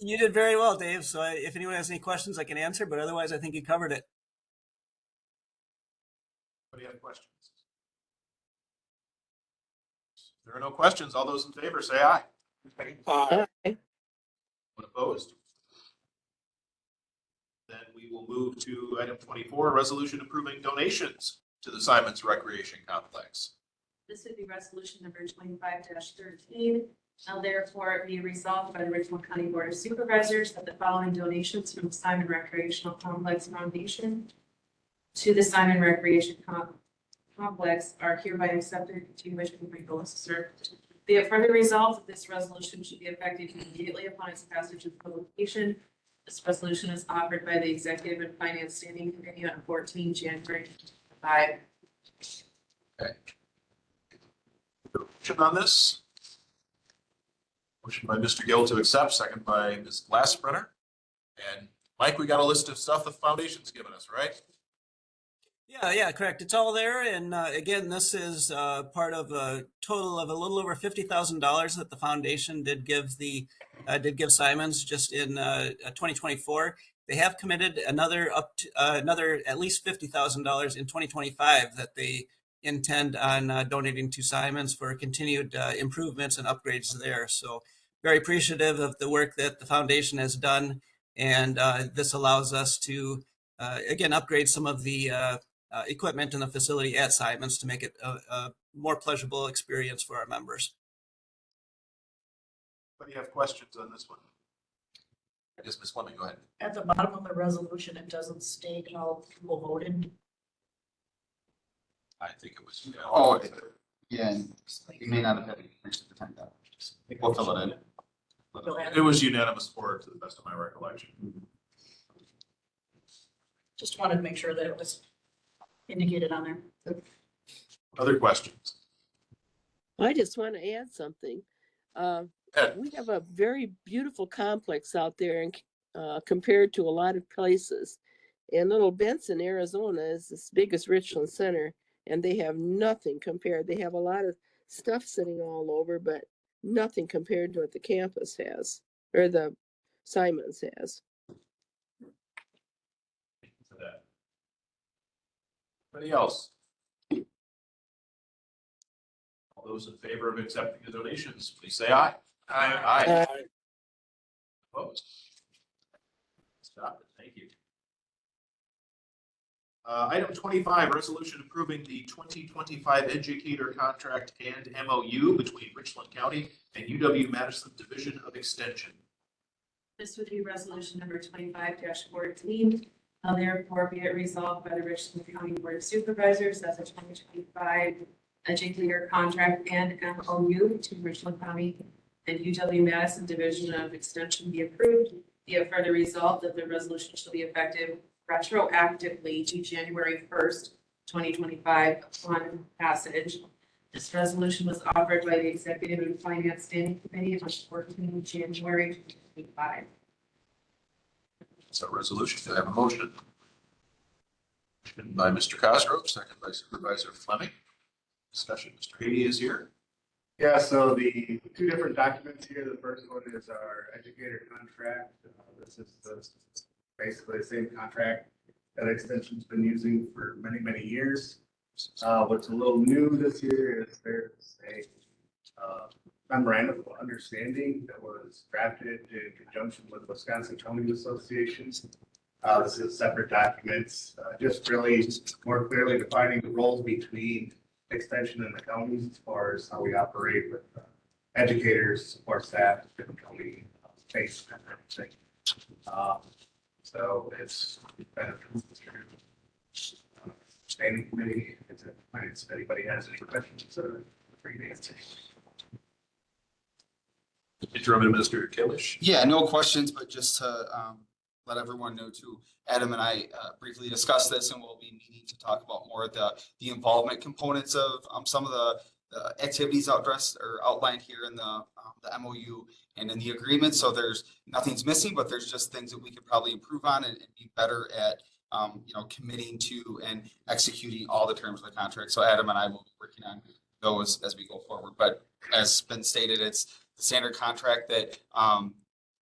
you did very well, Dave. So if anyone has any questions, I can answer, but otherwise I think you covered it. Anybody have questions? If there are no questions, all those in favor say aye. Aye. Anyone opposed? Then we will move to item 24, a resolution approving donations to the Simons Recreation Complex. This would be resolution number 25-13. Now therefore be resolved by the Richland County Board of Supervisors that the following donations from the Simon Recreational Complex Foundation to the Simon Recreation Complex are hereby accepted to which we go sir. Be it further resolved that this resolution should be effective immediately upon its passage of publication. This resolution is offered by the Executive and Finance Standing Committee on 14 January 2025. Okay. Motion on this? Motion by Mr. Gill to accept, second by Ms. Glassbrenner. And Mike, we got a list of stuff the foundation's given us, right? Yeah, correct. It's all there. And again, this is part of a total of a little over $50,000 that the foundation did give Simons just in 2024. They have committed another another at least $50,000 in 2025 that they intend on donating to Simons for continued improvements and upgrades there. So very appreciative of the work that the foundation has done. And this allows us to, again, upgrade some of the equipment in the facility at Simons to make it a more pleasurable experience for our members. Anybody have questions on this one? I guess Ms. Fleming, go ahead. At the bottom of the resolution, it doesn't state how people voted. I think it was. Oh, yeah, and you may not have had to reach the $10. We'll fill it in. It was unanimous support to the best of my recollection. Just wanted to make sure that it was indicated on there. Other questions? I just want to add something. We have a very beautiful complex out there and compared to a lot of places. And little Benson, Arizona is as big as Richland Center, and they have nothing compared. They have a lot of stuff sitting all over, but nothing compared to what the campus has, or the Simons has. For that. Anybody else? All those in favor of accepting the donations, please say aye. Aye. Opposed? Stop it. Thank you. Item 25, resolution approving the 2025 educator contract and MOU between Richland County and UW-Madison Division of Extension. This would be resolution number 25-14. Now therefore be it resolved by the Richland County Board of Supervisors that the 2025 educator contract and MOU between Richland County and UW-Madison Division of Extension be approved. Be it further resolved that the resolution shall be effective retroactively to January 1st, 2025 upon passage. This resolution was offered by the Executive and Finance Standing Committee on 14 January 2025. So resolution, do I have a motion? Motion by Mr. Cosgrove, second by Supervisor Fleming. Discussion, Mr. Hady is here. Yeah, so the two different documents here, the first one is our educator contract. This is basically the same contract that Extension's been using for many, many years. What's a little new this year is there's a memorandum of understanding that was drafted in conjunction with Wisconsin County Associations. This is separate documents, just really more clearly defining the roles between Extension and the counties as far as how we operate with educators, support staff, different county based and everything. So it's benefits standing committee. It's a finance. If anybody has any questions, free to answer. Interim Administrator Kalish. Yeah, no questions, but just to let everyone know too, Adam and I briefly discussed this, and we'll be meeting to talk about more of the involvement components of some of the activities outlined here in the MOU and in the agreement. So there's nothing's missing, but there's just things that we could probably improve on and be better at committing to and executing all the terms of the contract. So Adam and I will be working on those as we go forward. But as been stated, it's the standard contract that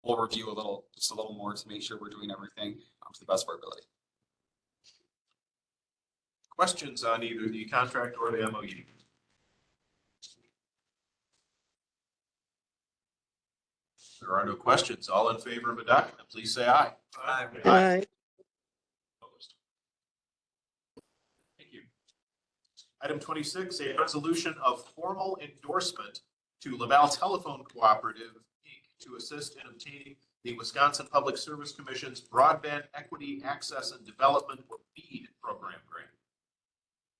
we'll review just a little more to make sure we're doing everything to the best of our ability. Questions on either the contract or the MOU? There are no questions. All in favor of adopting it, please say aye. Aye. Opposed? Thank you. Item 26, a resolution of formal endorsement to Laval Telephone Cooperative, Inc. to assist in obtaining the Wisconsin Public Service Commission's Broadband Equity Access and Development or BEAD program grant.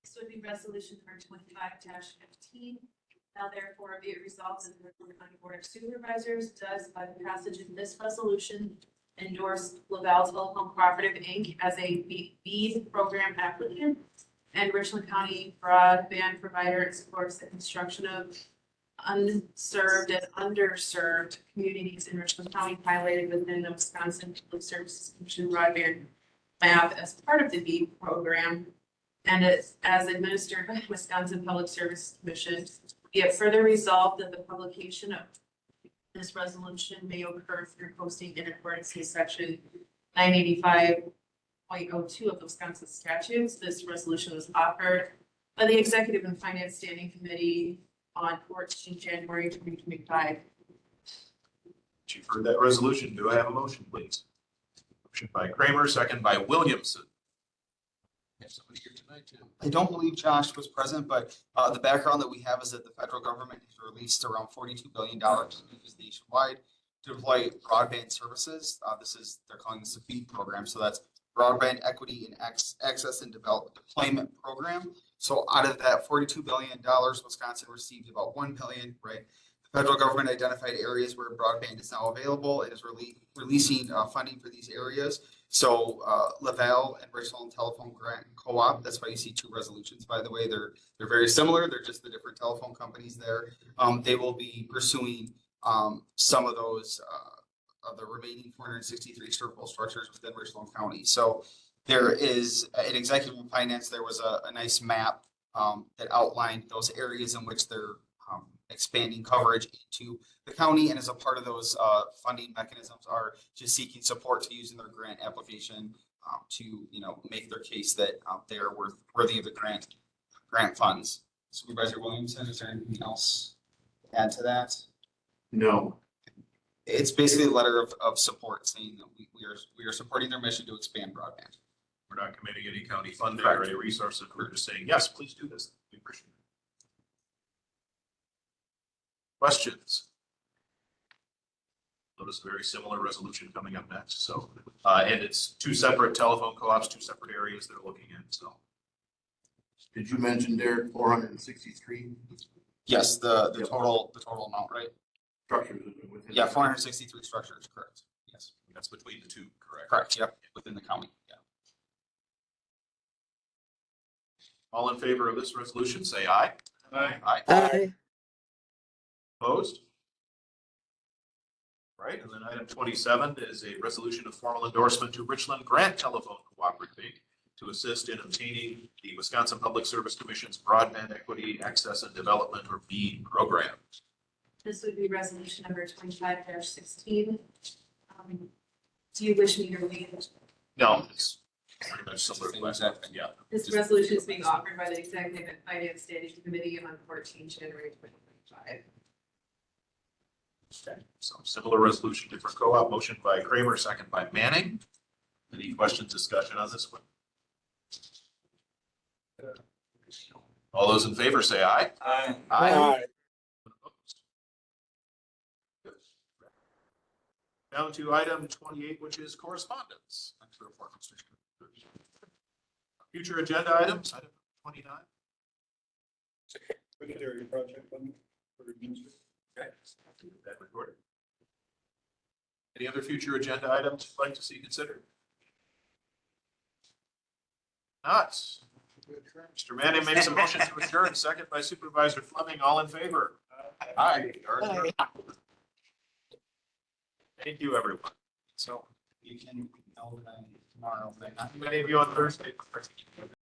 This would be resolution number 25-15. Now therefore be it resolved that the Richland County Board of Supervisors does, by the passage of this resolution, endorse Laval Telephone Cooperative, Inc. as a BEAD program applicant, and Richland County broadband provider supports the construction of unserved and underserved communities in Richland County highlighted within the Wisconsin Public Services Commission broadband map as part of the BEAD program, and it's as administered by the Wisconsin Public Service Commission. Be it further resolved that the publication of this resolution may occur through posting in accordance with section 985.02 of the Wisconsin statutes. This resolution was offered by the Executive and Finance Standing Committee on 14 January 2025. You've heard that resolution. Do I have a motion, please? Motion by Kramer, second by Williamson. We have somebody here tonight too. I don't believe Josh was present, but the background that we have is that the federal government has released around $42 billion nationwide to deploy broadband services. They're calling this a BEAD program. So that's Broadband Equity and Access and Development Deployment Program. So out of that $42 billion, Wisconsin received about $1 billion, right? The federal government identified areas where broadband is now available and is releasing funding for these areas. So Laval and Richland Telephone Grant Co-op, that's why you see two resolutions, by the way. They're very similar. They're just the different telephone companies there. They will be pursuing some of those of the remaining 463 servable structures within Richland County. So there is, in Executive and Finance, there was a nice map that outlined those areas in which they're expanding coverage into the county, and as a part of those funding mechanisms are just seeking support to using their grant application to make their case that they are worthy of the grant funds. Supervisor Williamson, is there anything else to add to that? No. It's basically a letter of support saying that we are supporting their mission to expand broadband. We're not committing any county funding or any resources. We're just saying, yes, please do this. We appreciate it. Questions? Notice a very similar resolution coming up next. So, and it's two separate telephone co-ops, two separate areas they're looking at. So, did you mention there 463? Yes, the total amount, right? Structures within. Yeah, 463 structures, correct. Yes, that's between the two, correct? Correct. Yep, within the county. Yeah. All in favor of this resolution, say aye. Aye. Aye. Aye. Opposed? Right, and then item 27 is a resolution of formal endorsement to Richland Grant Telephone Cooperative, Inc. to assist in obtaining the Wisconsin Public Service Commission's Broadband Equity Access and Development or BEAD program. This would be resolution number 25-16. Do you wish me to read it? No, it's pretty much similar to last time. Yeah. This resolution is being offered by the Executive and Finance Standing Committee on 14 January 2025. Okay, so similar resolution, different co-op. Motion by Kramer, second by Manning. Any questions, discussion on this one? All those in favor say aye. Aye. Aye. Down to item 28, which is correspondence. Thanks for the report, Mr. Chair. Future agenda items, item 29. Secondary project fund for administration. Okay, that recorded. Any other future agenda items you'd like to see considered? Not. Mr. Manning makes a motion to adjourn, second by Supervisor Fleming. All in favor? Aye. Thank you, everyone. So you can know that tomorrow. Many of you on Thursday.